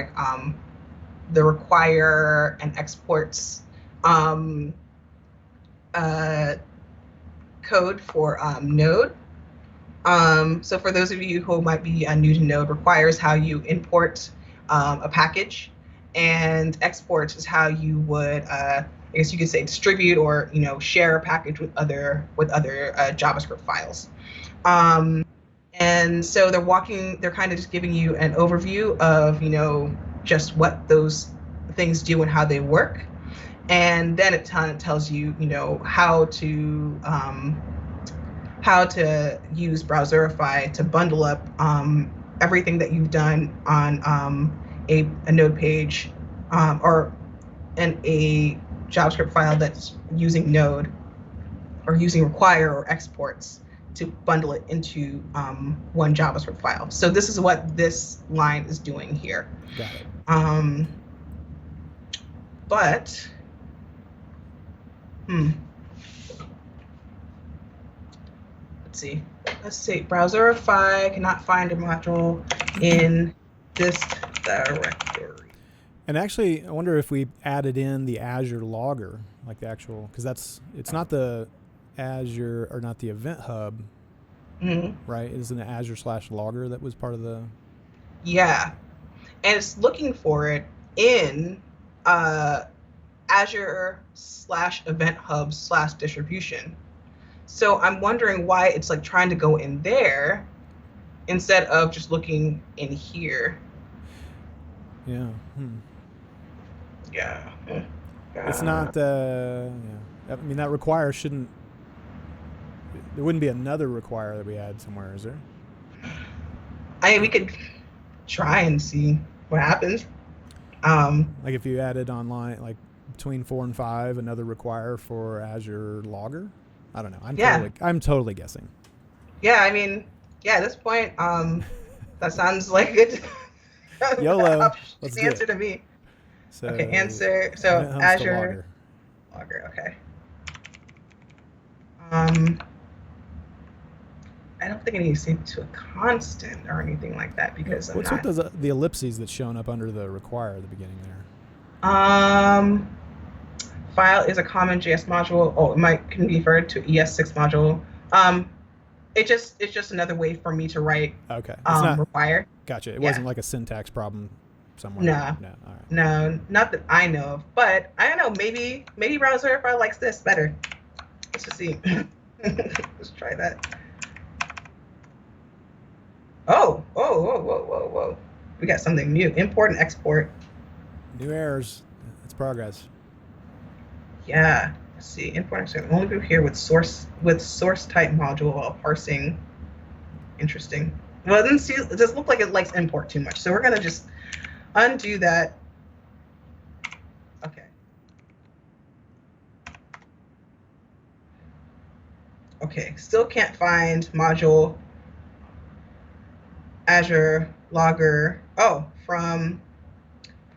Speaker 2: the require and exports uh, code for Node. So for those of you who might be new to Node, requires how you import a package, and export is how you would, I guess you could say, distribute or share a package with other JavaScript files. And so they're kind of just giving you an overview of just what those things do and how they work, and then it tells you how to use Browserify to bundle up everything that you've done on a Node page or in a JavaScript file that's using Node or using require or exports to bundle it into one JavaScript file. So this is what this line is doing here.
Speaker 1: Got it.
Speaker 2: But let's see, Browserify cannot find a module in this directory.
Speaker 1: And actually, I wonder if we added in the Azure logger, like the actual, because it's not the Azure or not the Event Hub, right? Isn't it Azure/logger that was part of the?
Speaker 2: Yeah, and it's looking for it in Azure/Event Hub/distribution. So I'm wondering why it's like trying to go in there instead of just looking in here.
Speaker 1: Yeah.
Speaker 2: Yeah.
Speaker 1: It's not. I mean, that require shouldn't. There wouldn't be another require that we add somewhere, is there?
Speaker 2: I mean, we could try and see what happens.
Speaker 1: Like if you added online, like between 4 and 5, another require for Azure logger. I don't know. I'm totally guessing.
Speaker 2: Yeah, I mean, at this point, that sounds like good.
Speaker 1: YOLO. Let's
Speaker 2: the answer to me.
Speaker 1: So,
Speaker 2: okay, answer. So Azure logger. Okay. I don't think I need to save it to a constant or anything like that because
Speaker 1: what's with the ellipses that's showing up under the require at the beginning there?
Speaker 2: File is a common JS module. Oh, can be referred to ES6 module. It's just another way for me to write.
Speaker 1: Okay.
Speaker 2: Require.
Speaker 1: Gotcha. It wasn't like a syntax problem somewhere.
Speaker 2: No.
Speaker 1: All right.
Speaker 2: No, not that I know of. But I don't know. Maybe Browserify likes this better. Let's just see. Let's try that. Oh, whoa. We got something new. Import and export.
Speaker 1: New errors. It's progress.
Speaker 2: Yeah. Let's see. Import and export. Only group here with source type module while parsing. Interesting. Well, it doesn't look like it likes import too much. So we're gonna just undo that. Okay. Okay. Still can't find module. Azure logger. Oh, from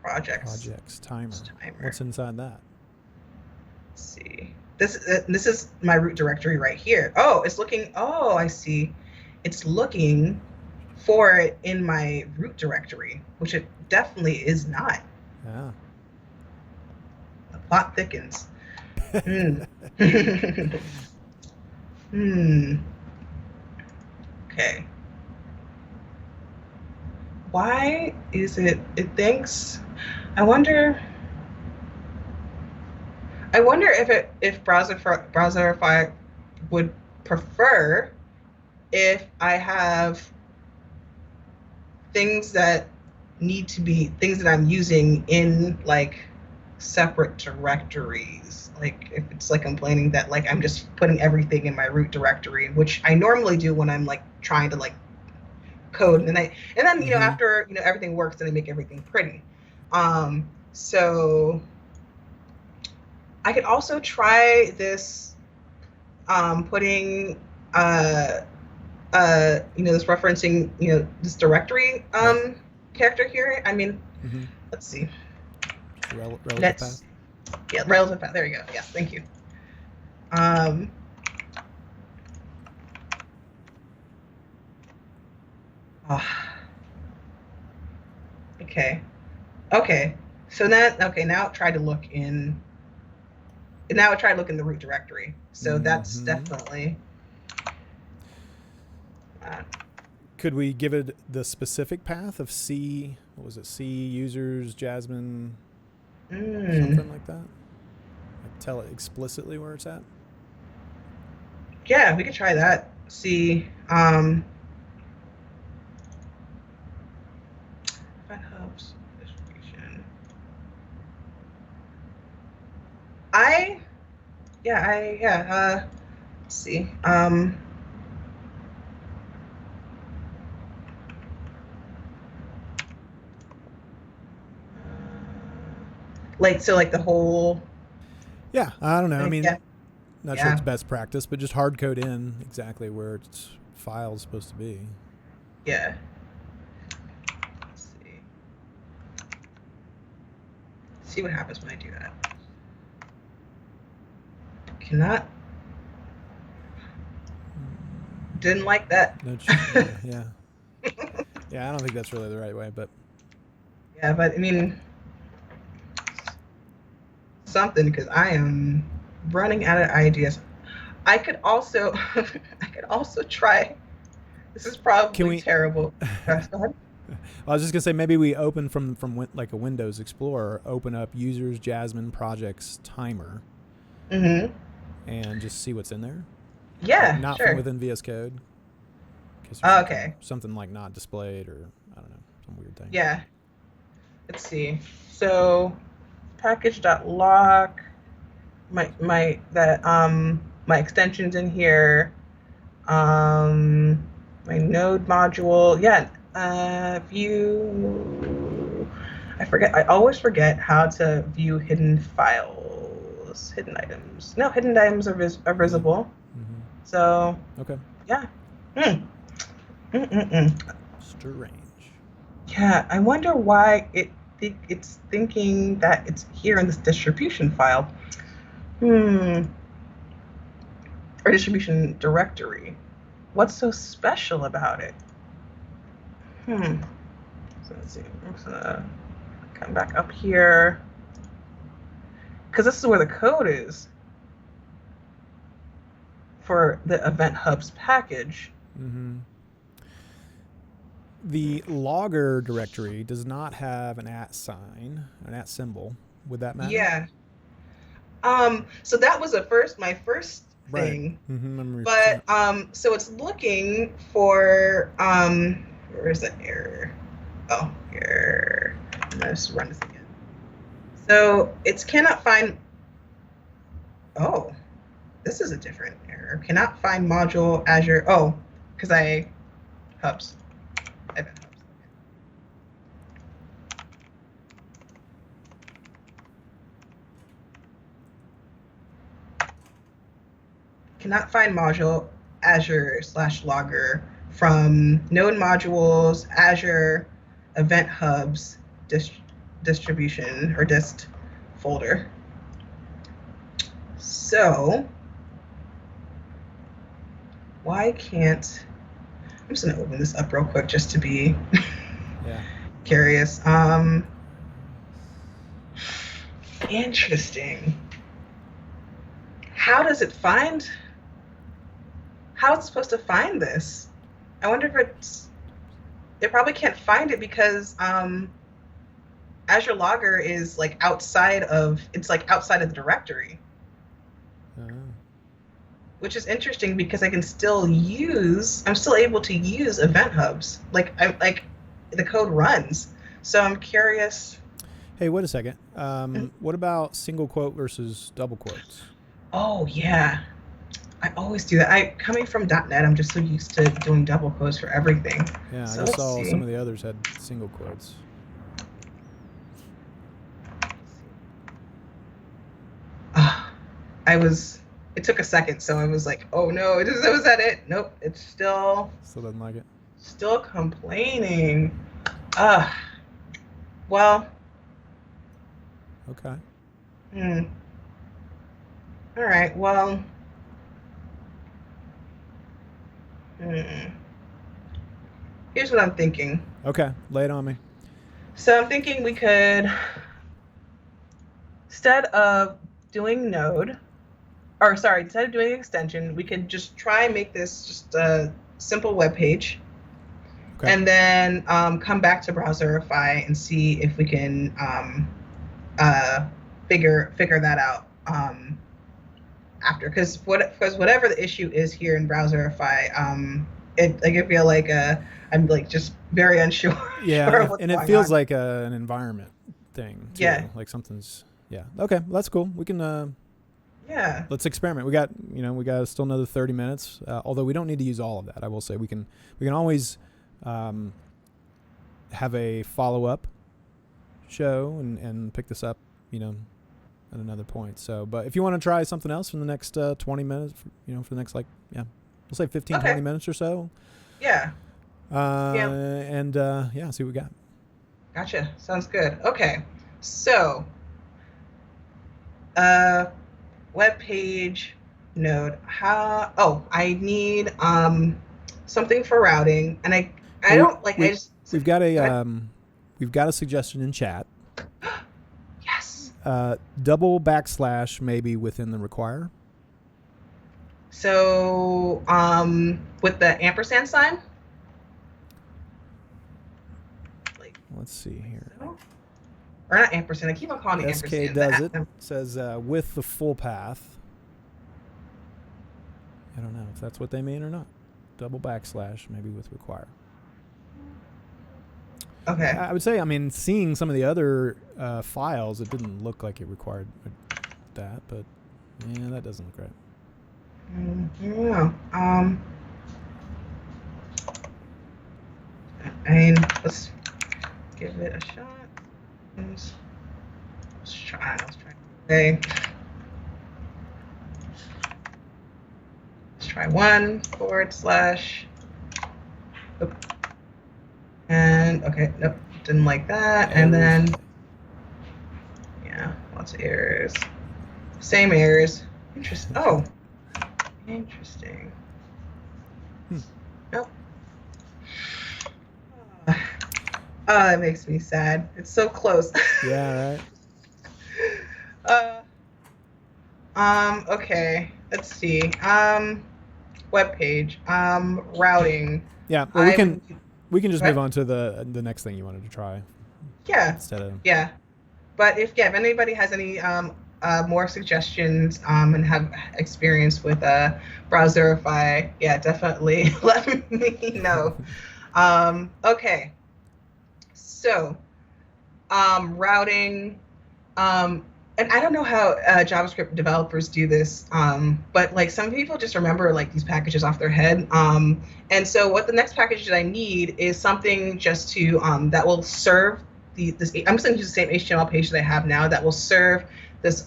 Speaker 2: projects.
Speaker 1: Timer. What's inside that?
Speaker 2: Let's see. This is my root directory right here. Oh, it's looking. Oh, I see. It's looking for it in my root directory, which it definitely is not.
Speaker 1: Yeah.
Speaker 2: The plot thickens. Okay. Why is it thinks? I wonder if Browserify would prefer if I have things that need to be things that I'm using in like separate directories. Like if it's like complaining that like I'm just putting everything in my root directory, which I normally do when I'm like trying to like code, and then after everything works, then I make everything pretty. So I could also try this putting this referencing this directory character here. I mean, let's see.
Speaker 1: Relative path.
Speaker 2: Yeah, relative path. There you go. Yes, thank you. Okay. So now try to look in. now I try to look in the root directory. So that's definitely.
Speaker 1: Could we give it the specific path of C? What was it? C users Jasmine, something like that. Like tell it explicitly where it's at.
Speaker 2: Yeah, we could try that. See, Event hubs distribution. Let's see. Like the whole.
Speaker 1: Yeah, I don't know. I mean,
Speaker 2: yeah.
Speaker 1: Not sure it's best practice, but just hard code in exactly where its file is supposed to be.
Speaker 2: Yeah. Let's see. See what happens when I do that. Cannot. Didn't like that.
Speaker 1: Yeah. Yeah, I don't think that's really the right way, but.
Speaker 2: Yeah, but I mean, something, because I am running out of ideas. I could also try. This is probably terrible. Go ahead.
Speaker 1: I was just gonna say maybe we open from like a Windows Explorer, open up users Jasmine projects timer, and just see what's in there.
Speaker 2: Yeah,
Speaker 1: like not
Speaker 2: sure.
Speaker 1: from within VS Code.
Speaker 2: Okay.
Speaker 1: Something like not displayed or I don't know, some weird thing.
Speaker 2: Yeah. Let's see. So package.lock. My extensions in here. My node module. Yeah. View. I always forget how to view hidden files, hidden items. No, hidden items are visible. So.
Speaker 1: Okay.
Speaker 2: Yeah.
Speaker 1: Strange.
Speaker 2: Yeah, I wonder why it's thinking that it's here in this distribution file. Or distribution directory. What's so special about it? So let's see. I'm just gonna come back up here. Because this is where the code is for the Event Hubs package.
Speaker 1: The logger directory does not have an @ sign, an @ symbol. Would that matter?
Speaker 2: Yeah. So that was my first thing.
Speaker 1: Right.
Speaker 2: But so it's looking for where is the error? Oh, here. I'm gonna just run this again. So it cannot find. Oh, this is a different error. Cannot find module Azure. Oh, because hubs. Event hubs. Cannot find module Azure/logger from node modules, Azure, Event Hubs, distribution or dist folder. So why can't, I'm just gonna open this up real quick just to be curious. Interesting. How does it find? How it's supposed to find this? I wonder if it probably can't find it because Azure Logger is outside of the directory. Which is interesting because I'm still able to use Event Hubs. The code runs. So I'm curious.
Speaker 1: Hey, wait a second. What about single quote versus double quotes?
Speaker 2: Oh yeah. I always do that. Coming from .NET, I'm just so used to doing double quotes for everything.
Speaker 1: Yeah,
Speaker 2: so
Speaker 1: I just saw some of the others had single quotes.
Speaker 2: It took a second, so I was like, oh no, was that it? Nope, it's still
Speaker 1: doesn't like it.
Speaker 2: Still complaining. Well.
Speaker 1: Okay.
Speaker 2: All right, well. Here's what I'm thinking.
Speaker 1: Okay, lay it on me.
Speaker 2: So I'm thinking we could, instead of doing node, or sorry, instead of doing an extension, we could just try and make this just a simple web page.
Speaker 1: Okay.
Speaker 2: And then come back to Browserify and see if we can figure that out after. Because whatever the issue is here in Browserify, I feel like I'm like just very unsure.
Speaker 1: Yeah,
Speaker 2: sure what's
Speaker 1: and it
Speaker 2: going
Speaker 1: feels
Speaker 2: on.
Speaker 1: like an environment thing too.
Speaker 2: Yeah.
Speaker 1: Like something's. Yeah. Okay, well, that's cool. We can.
Speaker 2: Yeah.
Speaker 1: Let's experiment. We got still another 30 minutes. Although we don't need to use all of that. I will say we can always have a follow-up show and pick this up, at another point. So, but if you want to try something else in the next 20 minutes, for the next we'll say 15, 20 minutes or so.
Speaker 2: Yeah.
Speaker 1: And see what we got.
Speaker 2: Gotcha. Sounds good. Okay. So, web page node. I need something for routing, and I don't like.
Speaker 1: We've got a suggestion in chat.
Speaker 2: Yes.
Speaker 1: Double / maybe within the require.
Speaker 2: So with the ampersand sign.
Speaker 1: Let's see here.
Speaker 2: Or not ampersand. I keep on calling it ampersand.
Speaker 1: VSCode does it. Says with the full path. I don't know if that's what they mean or not. Double / maybe with require.
Speaker 2: Okay.
Speaker 1: I would say, seeing some of the other files, it didn't look like it required that, but yeah, that doesn't look right.
Speaker 2: Yeah. Let's give it a shot. Let's try. Okay. Let's try 1 / Oop. And okay, nope, didn't like that.
Speaker 1: Errors.
Speaker 2: And then lots of errors. Same errors. Interesting. Oh, interesting. Nope. Oh, it makes me sad. It's so close.
Speaker 1: Yeah, right.
Speaker 2: Okay. Let's see. Web page. Routing.
Speaker 1: Yeah. Well, we can just move on to the next thing you wanted to try.
Speaker 2: Yeah.
Speaker 1: Instead of.
Speaker 2: Yeah. But if anybody has any more suggestions and have experience with Browserify, definitely let me know. Okay. So, routing, and I don't know how JavaScript developers do this, but like some people just remember like these packages off their head. And so what the next package that I need is something just to that will serve this. I'm just going to use the same HTML page that I have now that will serve this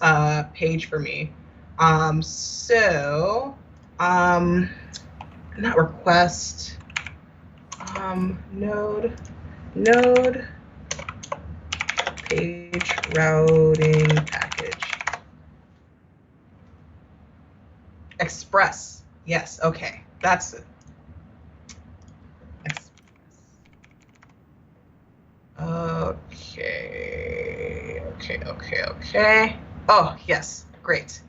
Speaker 2: page for me. Not request. Node page routing package. Express. Yes. Okay. That's it. Express. Okay. Oh, yes. Great.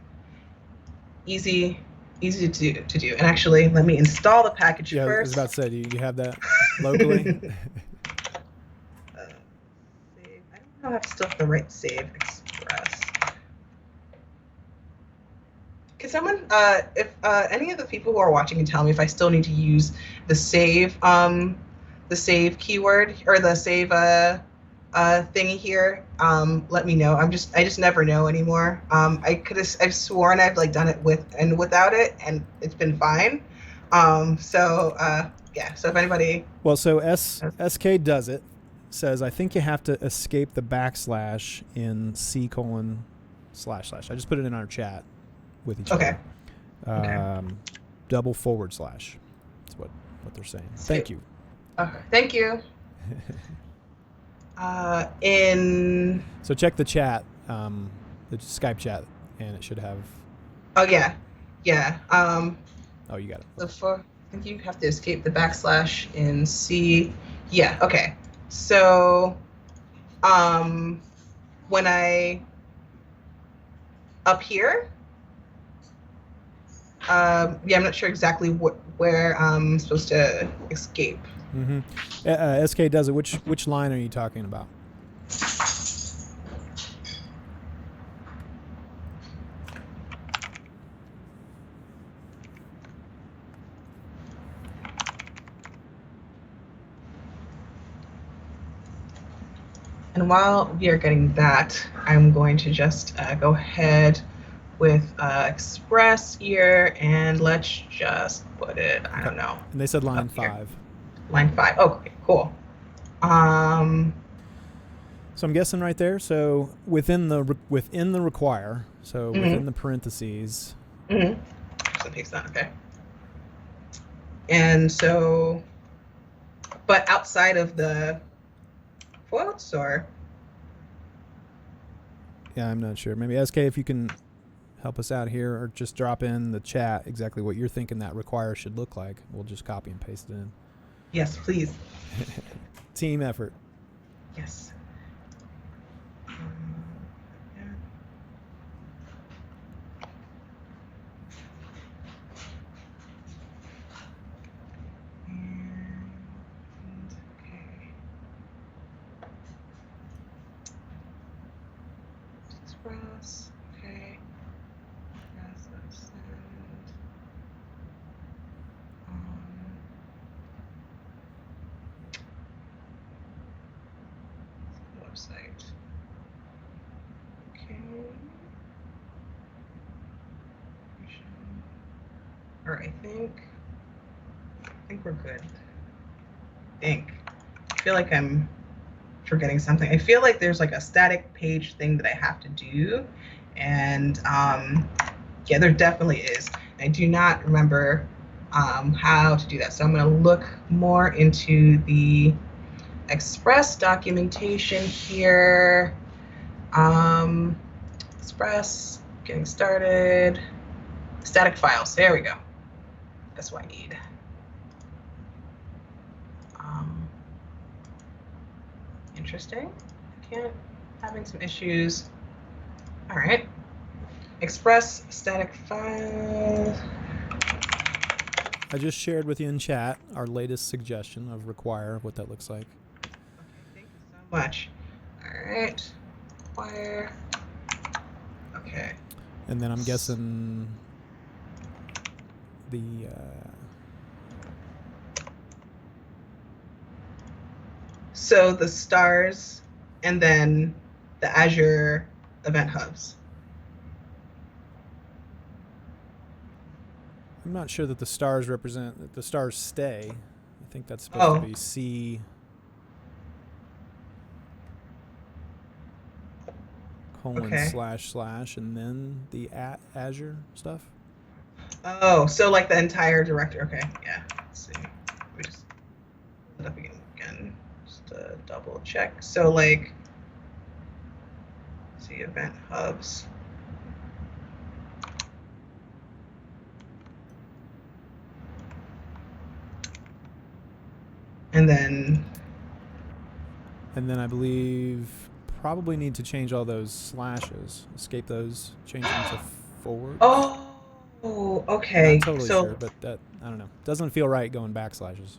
Speaker 2: Easy to do. And actually, let me install the package first.
Speaker 1: I was about to say, do you have that locally?
Speaker 2: Save. I don't know if I still have the right save express. Can someone, if any of the people who are watching can tell me if I still need to use the save keyword or the save thingy here, let me know. I just never know anymore. I've sworn I've like done it with and without it, and it's been fine. So if anybody.
Speaker 1: Well, so SK does it. Says I think you have to escape the / in C://. I just put it in our chat with each other.
Speaker 2: Okay.
Speaker 1: Double / That's what they're saying. Thank you.
Speaker 2: Okay. Thank you.
Speaker 1: So check the chat, the Skype chat, and it should have.
Speaker 2: Oh yeah.
Speaker 1: Oh, you got it.
Speaker 2: I think you have to escape the / in C. Yeah. Okay. So, when I up here, Yeah, I'm not sure exactly where I'm supposed to escape.
Speaker 1: Mm-hmm. SK does it. Which line are you talking about?
Speaker 2: And while we are getting that, I'm going to just go ahead with Express here, and let's just put it, I don't know.
Speaker 1: And they said line
Speaker 2: up here.
Speaker 1: 5.
Speaker 2: Line 5. Oh, okay, cool.
Speaker 1: So I'm guessing right there. So within the require. So within the parentheses.
Speaker 2: Mm-hmm. So paste that. Okay. And so, but outside of the quotes, or
Speaker 1: Yeah, I'm not sure. Maybe SK, if you can help us out here, or just drop in the chat exactly what you're thinking that require should look like. We'll just copy and paste it in.
Speaker 2: yes, please.
Speaker 1: Team effort.
Speaker 2: Yes. Yeah. And, okay. Express. Okay. Process and website. Okay. All right, I think we're good. I feel like I'm forgetting something. I feel like there's like a static page thing that I have to do, and yeah, there definitely is. I do not remember how to do that, so I'm going to look more into the Express documentation here. Express, getting started. Static files. There we go. That's what I need. Interesting. Having some issues. All right. Express static file.
Speaker 1: I just shared with you in chat our latest suggestion of require, what that looks like.
Speaker 2: Okay, thank you so much. All right. Require. Okay.
Speaker 1: And then I'm guessing the
Speaker 2: so the stars and then the Azure event hubs.
Speaker 1: I'm not sure that the stars represent that the stars stay. I think that's supposed to be C colon / and then the Azure stuff.
Speaker 2: Oh, so like the entire directory. Okay, yeah. Let's see. Let me just put it up again. Just to double check. So like, let's see, event hubs. And then
Speaker 1: I believe probably need to change all those slashes. Escape those, change them to forward.
Speaker 2: Oh, okay.
Speaker 1: Not totally sure, but that, I don't know. Doesn't feel right going backslashes.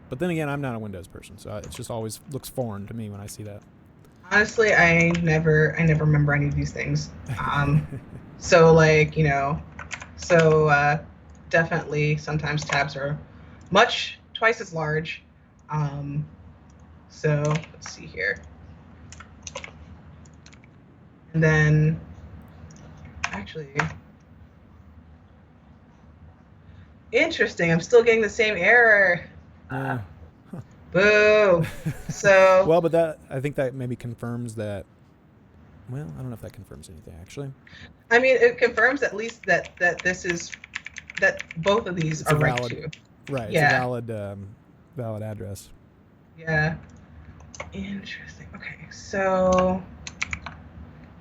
Speaker 1: But then again, I'm not a Windows person, so it just always looks foreign to me when I see that.
Speaker 2: Honestly, I never remember any of these things. So like, so definitely sometimes tabs are twice as large. So let's see here. And then actually, interesting. I'm still getting the same error. Boo. So
Speaker 1: well, but that, I think that maybe confirms that. Well, I don't know if that confirms anything actually.
Speaker 2: I mean, it confirms at least that both of these are right too.
Speaker 1: Right. Yeah. It's a valid address.
Speaker 2: Yeah. Interesting. Okay. So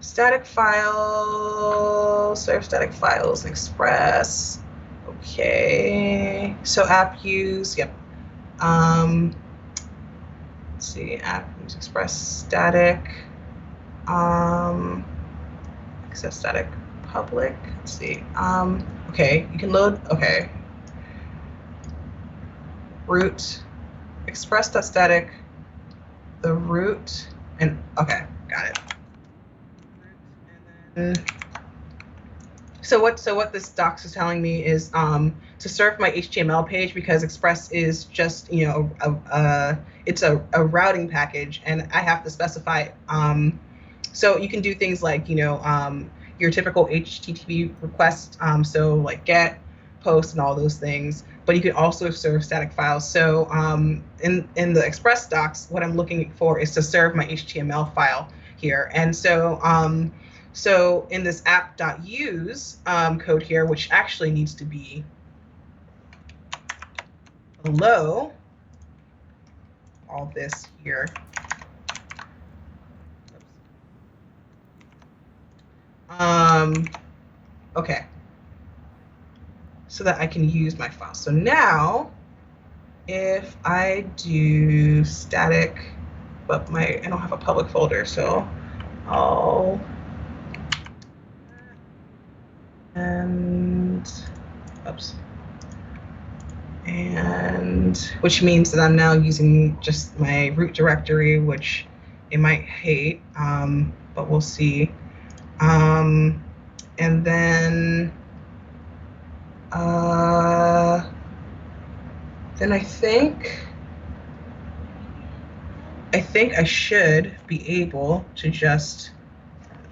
Speaker 2: static files, serve static files, Express. Okay. So app use, yep. Let's see, app use Express static. Except static public. Let's see. Okay, you can load, okay. Root, express.static, the root, and okay, got it. And then, so what this docs is telling me is to serve my HTML page, because Express is just, you know, it's a routing package, and I have to specify. So you can do things like, you know, your typical HTTP request, so like get, post, and all those things. But you can also serve static files. So in the Express docs, what I'm looking for is to serve my HTML file here, and so. So in this app.use code here, which actually needs to be below all this here. Okay. So that I can use my file. So now, if I do static, but I don't have a public folder, so I'll. And oops. And which means that I'm now using just my root directory, which it might hate, but we'll see. And then I think I should be able to just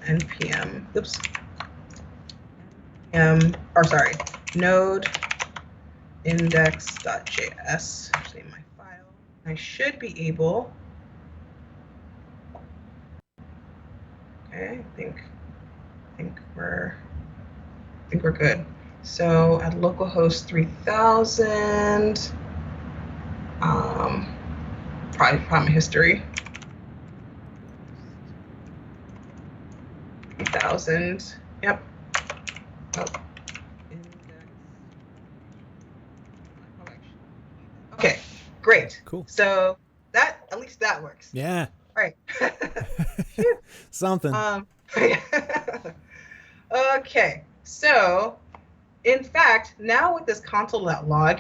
Speaker 2: npm, oops, or sorry, node index.js, actually my file. I should be able, okay, I think we're good. So at localhost 3000, probably my history, 3000, yep. Oh. Okay, great.
Speaker 1: Cool.
Speaker 2: So that, at least that works.
Speaker 1: Yeah.
Speaker 2: All right.
Speaker 1: Something.
Speaker 2: Okay, so in fact, now with this console.log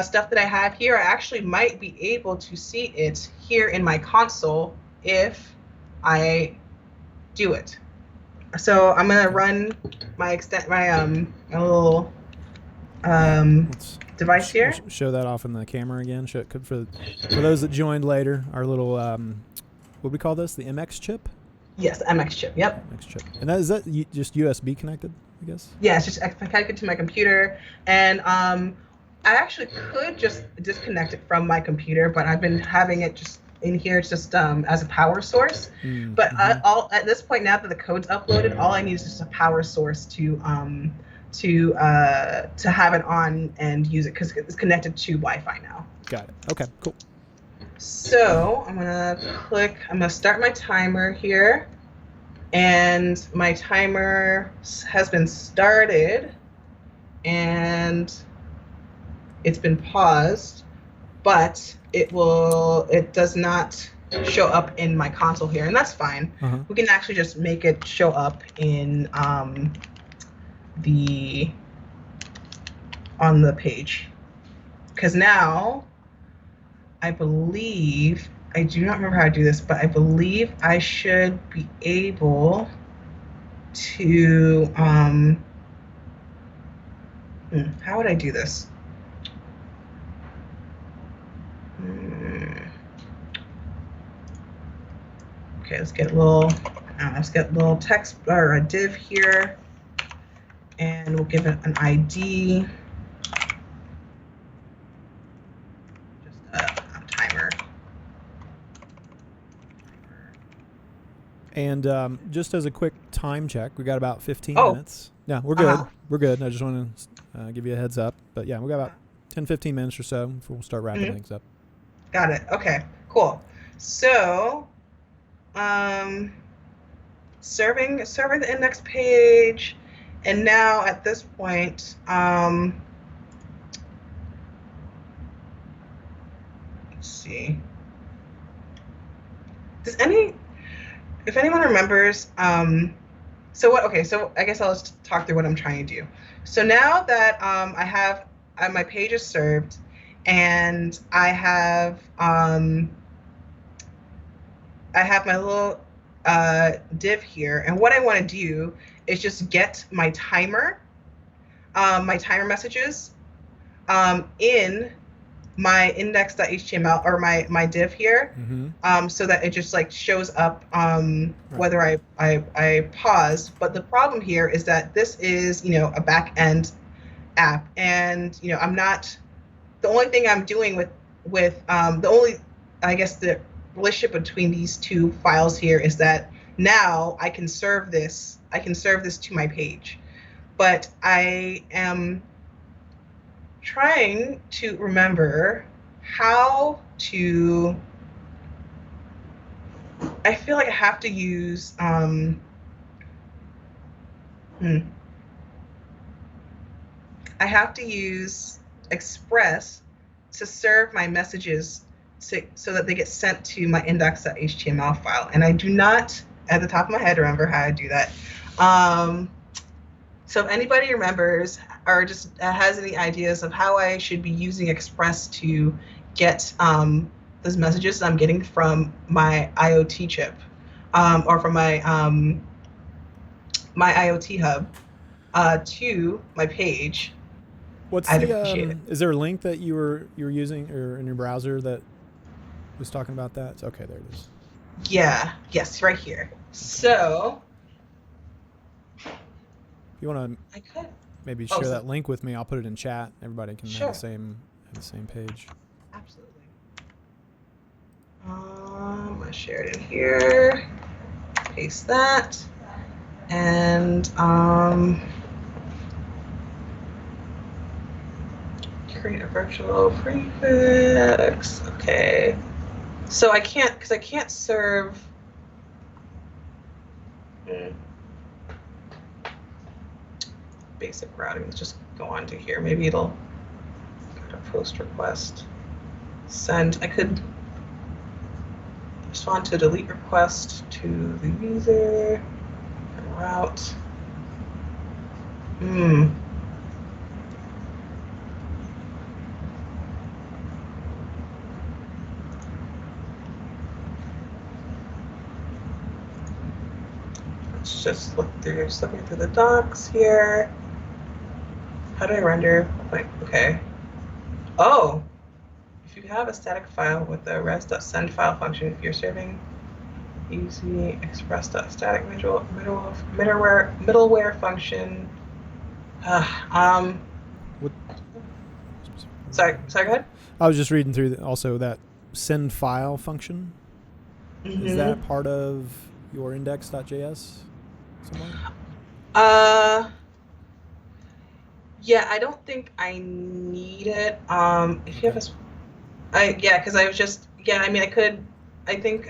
Speaker 2: stuff that I have here, I actually might be able to see it here in my console if I do it. So I'm gonna run my my little device here.
Speaker 1: Show that off in the camera again. Show it for those that joined later. Our little what do we call this? The MX chip.
Speaker 2: Yes, MX chip. Yep.
Speaker 1: MX chip. And is that just USB connected, I guess?
Speaker 2: Yeah, it's just connected to my computer, and I actually could just disconnect it from my computer, but I've been having it just in here just as a power source. But at this point, now that the code's uploaded, all I need is just a power source to have it on and use it, because it's connected to Wi-Fi now.
Speaker 1: Got it. Okay, cool.
Speaker 2: So I'm gonna start my timer here, and my timer has been started, and it's been paused, but it does not show up in my console here, and that's fine. We can actually just make it show up in on the page, because now I believe, I do not remember how to do this, but I believe I should be able to how would I do this? Okay, let's get a little text or a div here, and we'll give it an ID. Just a timer.
Speaker 1: And just as a quick time check, we got about 15 minutes. Yeah, we're good. We're good. I just want to give you a heads up. But yeah, we got about 10, 15 minutes or so before we'll start wrapping things up.
Speaker 2: Got it. Okay, cool. So, serving the index page, and now at this point, let's see. If anyone remembers, So what? Okay, so I guess I'll just talk through what I'm trying to do. So now that I have my page is served, and I have my little div here, and what I want to do is just get my timer messages in my index.html or my div here, so that it just like shows up whether I pause. But the problem here is that this is a back end app, and I'm not the only thing I'm doing with the only, I guess, the relationship between these two files here is that now I can serve this to my page, but I am trying to remember how to. I feel like I have to use I have to use Express to serve my messages so that they get sent to my index.html file. And I do not, at the top of my head, remember how to do that. So if anybody remembers or just has any ideas of how I should be using Express to get those messages I'm getting from my IoT chip or from my my IoT hub to my page, I'd appreciate it.
Speaker 1: Is there a link that you were using or in your browser that was talking about that? Okay, there it is.
Speaker 2: Yeah. Yes, right here. Okay. So
Speaker 1: if you want to maybe share that link with me, I'll put it in chat. Everybody can have the same page.
Speaker 2: Absolutely. I'm gonna share it in here. Paste that, and create a virtual prefix. Okay. So I can't serve. Basic routing. Let's just go on to here. Maybe it'll go to post request. Send. I could respond to delete request to the user. Route. Let's just look through. Just looking through the docs here. How do I render? Okay. Oh, if you have a static file with the res.send file function, if you're serving using express.static middleware function. Sorry, go ahead.
Speaker 1: I was just reading through also that send file function. Is that part of your index.js somewhere?
Speaker 2: Yeah, I don't think I need it. If you have because I was just, I mean, I think,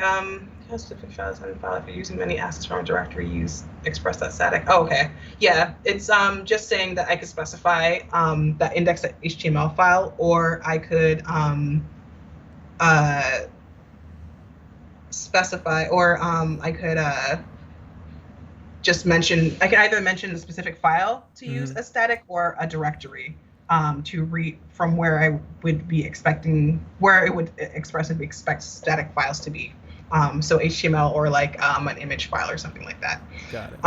Speaker 2: has to fix file if you're using many assets from a directory, use express.static. Oh, okay. Yeah, it's just saying that I could specify that index.html file, or I could specify, or I could just mention, I can either mention a specific file to use as static or a directory to read from where I would be expecting, where it would expressively expect static files to be. So HTML or like an image file or something like that.
Speaker 1: Got it.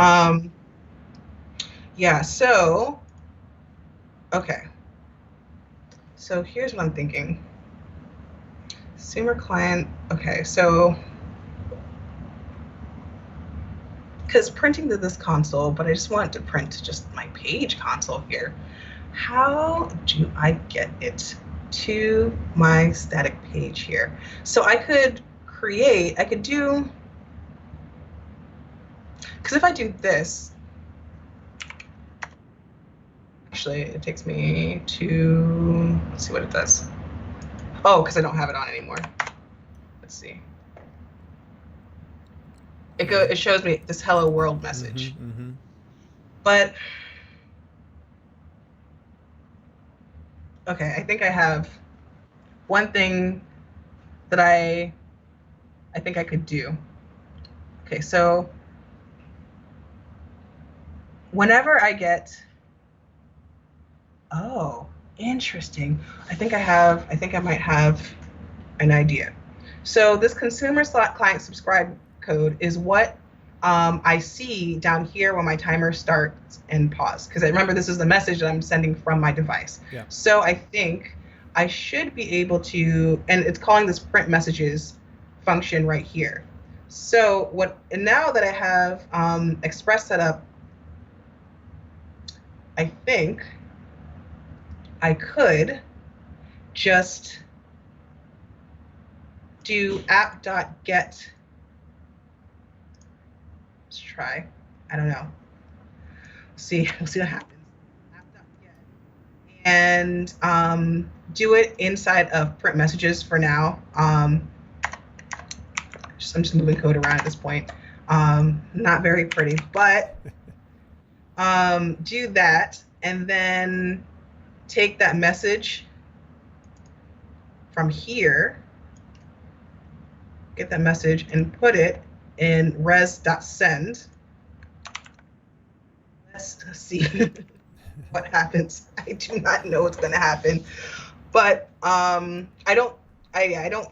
Speaker 2: Yeah, so, okay. So here's what I'm thinking. Consumer client, okay, so, because printing to this console, but I just want to print just my page console here. How do I get it to my static page here? So I could do, because if I do this, actually it takes me to, let's see what it does. Oh, because I don't have it on anymore. Let's see. It shows me this hello world message. But okay, I think I have one thing that I think I could do. Okay, so whenever I get, oh, interesting. I think I might have an idea. So this consumer client subscribe code is what I see down here when my timer starts and pause. Because I remember this is the message that I'm sending from my device.
Speaker 1: Yeah.
Speaker 2: So I think I should be able to, and it's calling this print messages function right here. So and now that I have Express set up, I think I could just do app.get. Let's try. I don't know. We'll see what happens. App.get. And do it inside of print messages for now. I'm just moving code around at this point. Not very pretty, but do that and then take that message from here, get that message and put it in res.send. Let's see what happens. I do not know what's going to happen, but I don't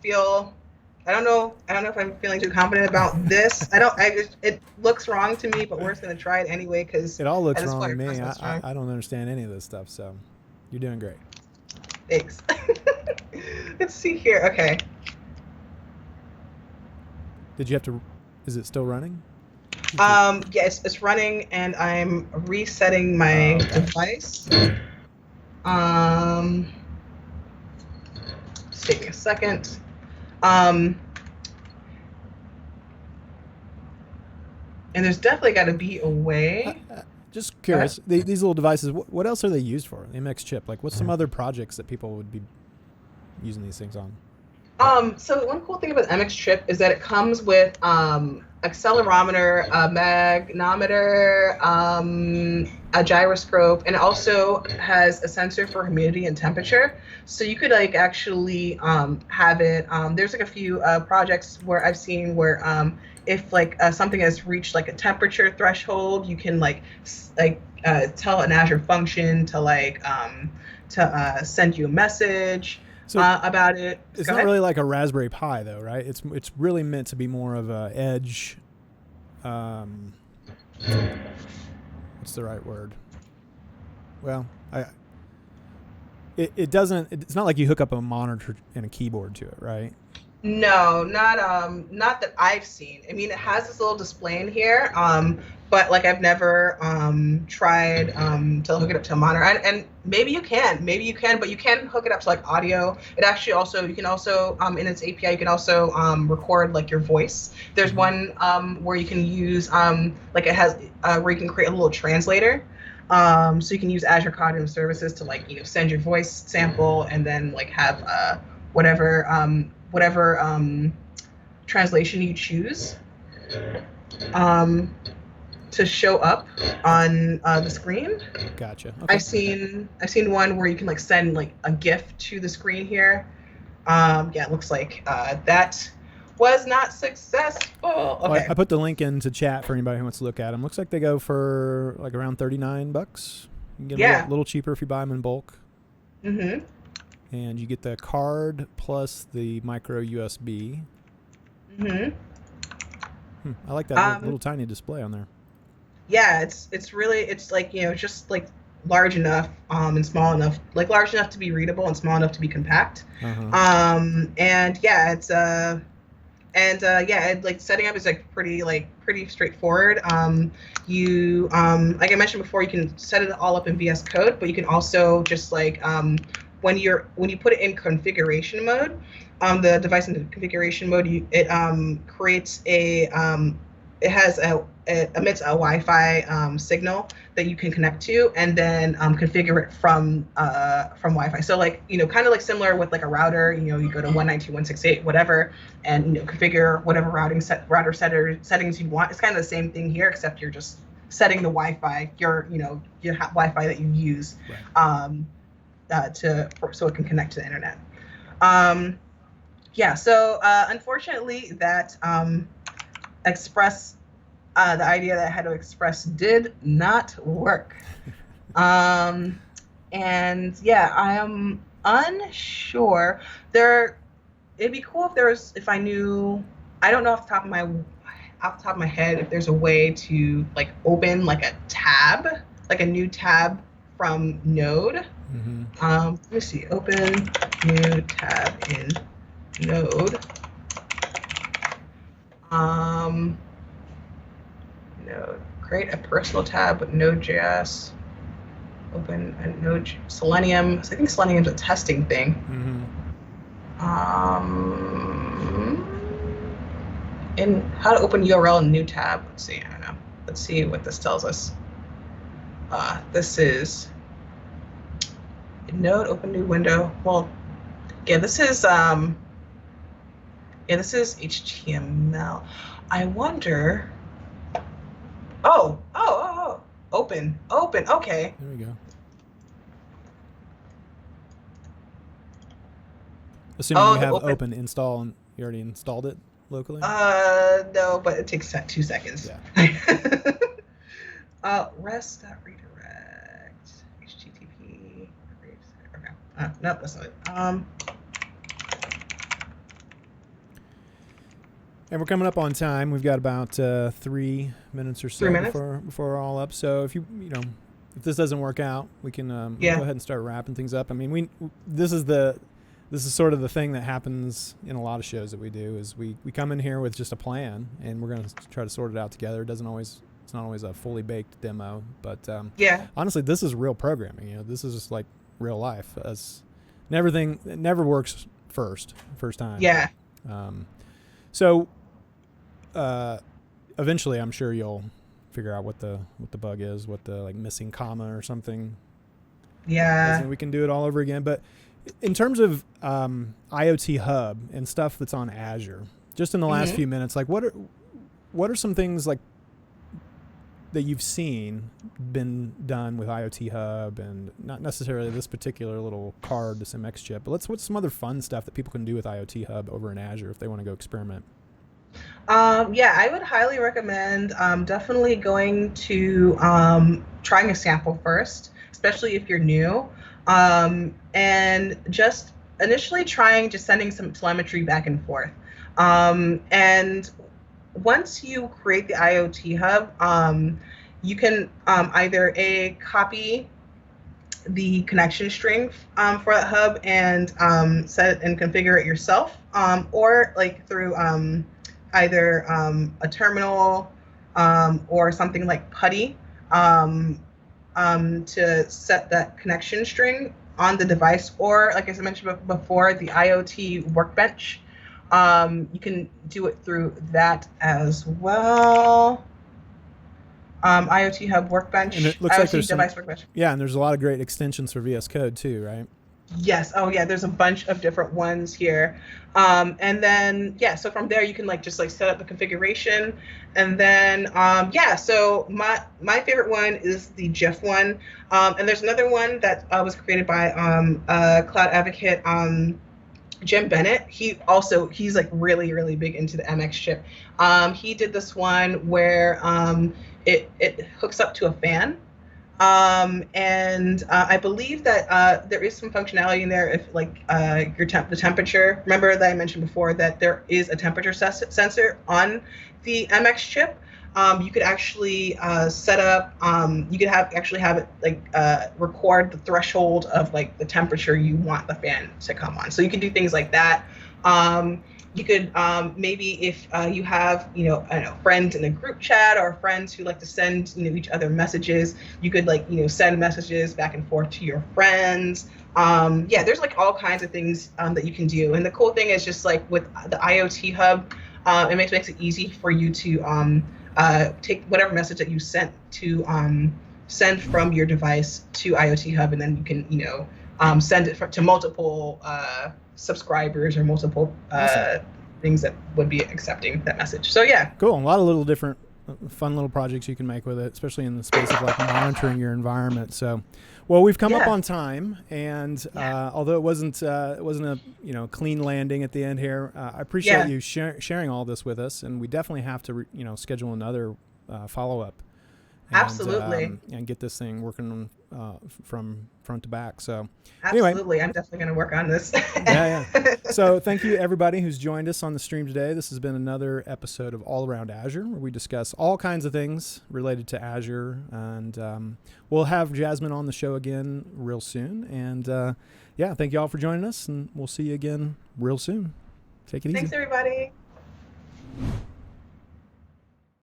Speaker 2: know if I'm feeling too confident about this. It looks wrong to me, but we're just going to try it anyway because
Speaker 1: it all looks wrong to me. I don't understand any of this stuff, so you're doing great.
Speaker 2: Thanks. Let's see here. Okay.
Speaker 1: Did you have to? Is it still running?
Speaker 2: Yes, it's running, and I'm resetting my device. It's taking a second. And there's definitely got to be a way.
Speaker 1: Just curious, these little devices, what else are they used for? The MX chip, like what's some other projects that people would be using these things on?
Speaker 2: So one cool thing about the MX chip is that it comes with accelerometer, a magnometer, a gyroscope, and it also has a sensor for humidity and temperature. So you could like actually have it. There's like a few projects where I've seen where if like something has reached like a temperature threshold, you can tell an Azure function to send you a message. About it.
Speaker 1: It's not really like a Raspberry Pi, though, right? It's really meant to be more of a edge. What's the right word? Well, it doesn't. It's not like you hook up a monitor and a keyboard to it, right?
Speaker 2: No, not that I've seen. I mean, it has this little display in here, but like I've never tried to hook it up to a monitor. And maybe you can, but you can hook it up to like audio. It actually also, you can also in its API, you can also record like your voice. There's one where you can use like it has where you can create a little translator. So you can use Azure Cognitive Services to like send your voice sample and then like have whatever translation you choose to show up on the screen.
Speaker 1: Gotcha. Okay.
Speaker 2: I've seen one where you can like send like a GIF to the screen here. It looks like that was not successful. Okay.
Speaker 1: Well, I put the link into chat for anybody who wants to look at them. Looks like they go for like around $39. You can get them a little cheaper if you buy them in bulk.
Speaker 2: Mm-hmm.
Speaker 1: And you get the card plus the micro USB.
Speaker 2: Mm-hmm.
Speaker 1: I like that little tiny display on there.
Speaker 2: Yeah, it's like just like large enough and small enough, like large enough to be readable and small enough to be compact. And yeah, it's like setting up is like pretty straightforward. You like I mentioned before, you can set it all up in VS Code, but you can also just like when you put it in configuration mode, the device in configuration mode, it creates it emits a Wi-Fi signal that you can connect to, and then configure it from Wi-Fi. So like kind of like similar with like a router. You go to 192.168 whatever, and configure whatever router settings you want. It's kind of the same thing here, except you're just setting the Wi-Fi, your Wi-Fi that you use, so it can connect to the internet. So unfortunately that Express the idea that I had to express did not work. And yeah, I am unsure. It'd be cool if I knew. I don't know off the top of my head if there's a way to like open like a tab, like a new tab from Node.
Speaker 1: Mm-hmm.
Speaker 2: Let me see. Open new tab in Node. Node. Create a personal tab with Node.js. Open a Node Selenium. So I think Selenium's a testing thing. And how to open URL in new tab. Let's see. I don't know. Let's see what this tells us. This is Node. Open new window. Well, yeah. This is HTML. I wonder. Oh. Open. Okay.
Speaker 1: There we go. Assuming you have open install and you already installed it locally?
Speaker 2: No, but it takes 2 seconds. Yeah. Rest.redirect. HTTP. Okay. Nope, that's not it.
Speaker 1: And we're coming up on time. We've got about 3 minutes or so
Speaker 2: 3 minutes?
Speaker 1: before we're all up. So if if this doesn't work out, we can go ahead and start wrapping things up. I mean, this is sort of the thing that happens in a lot of shows that we do is we come in here with just a plan and we're going to try to sort it out together. It's not always a fully baked demo, but honestly, this is real programming. This is just like real life. It never works first time.
Speaker 2: Yeah.
Speaker 1: So eventually, I'm sure you'll figure out what the bug is, what the like missing comma or something.
Speaker 2: Yeah.
Speaker 1: And we can do it all over again. But in terms of IoT Hub and stuff that's on Azure, just in the last few minutes, like what are some things like that you've seen been done with IoT Hub, and not necessarily this particular little card, this MX chip, but what's some other fun stuff that people can do with IoT Hub over in Azure if they want to go experiment?
Speaker 2: I would highly recommend definitely going to trying a sample first, especially if you're new, and just initially trying just sending some telemetry back and forth. And once you create the IoT Hub, you can either copy the connection string for that hub and set it and configure it yourself, or like through either a terminal or something like PuTTY to set that connection string on the device, or like as I mentioned before, the IoT workbench. You can do it through that as well. IoT Hub workbench.
Speaker 1: And it looks
Speaker 2: IoT
Speaker 1: like there's
Speaker 2: device workbench.
Speaker 1: Yeah, and there's a lot of great extensions for VSCode too, right?
Speaker 2: Yes. Oh, yeah. There's a bunch of different ones here, and then so from there you can just set up the configuration, and then So my favorite one is the GIF one, and there's another one that was created by Cloud Advocate. Jim Bennett, he's like really, really big into the MX chip. He did this one where it hooks up to a fan. And I believe that there is some functionality in there if the temperature. Remember that I mentioned before that there is a temperature sensor on the MX chip. You could actually set up. You could have it record the threshold of the temperature you want the fan to come on. So you can do things like that. You could maybe if you have I don't know, friends in a group chat or friends who like to send each other messages, you could send messages back and forth to your friends. There's all kinds of things that you can do. And the cool thing is just with the IoT Hub, it makes it easy for you to take whatever message that you sent to send from your device to IoT Hub, and then you can send it to multiple subscribers or multiple things that would be accepting that message. So
Speaker 1: cool. A lot of little different fun little projects you can make with it, especially in the space of monitoring your environment. So well, we've come up on time, and although it wasn't a clean landing at the end here, I appreciate you sharing all this with us, and we definitely have to schedule another follow up.
Speaker 2: Absolutely.
Speaker 1: And get this thing working from front to back. So
Speaker 2: Absolutely. I'm definitely going to work on this.
Speaker 1: yeah. So thank you everybody who's joined us on the stream today. This has been another episode of All Around Azure, where we discuss all kinds of things related to Azure. And we'll have Jasmine on the show again real soon. And thank you all for joining us, and we'll see you again real soon. Take it easy.
Speaker 2: Thanks, everybody.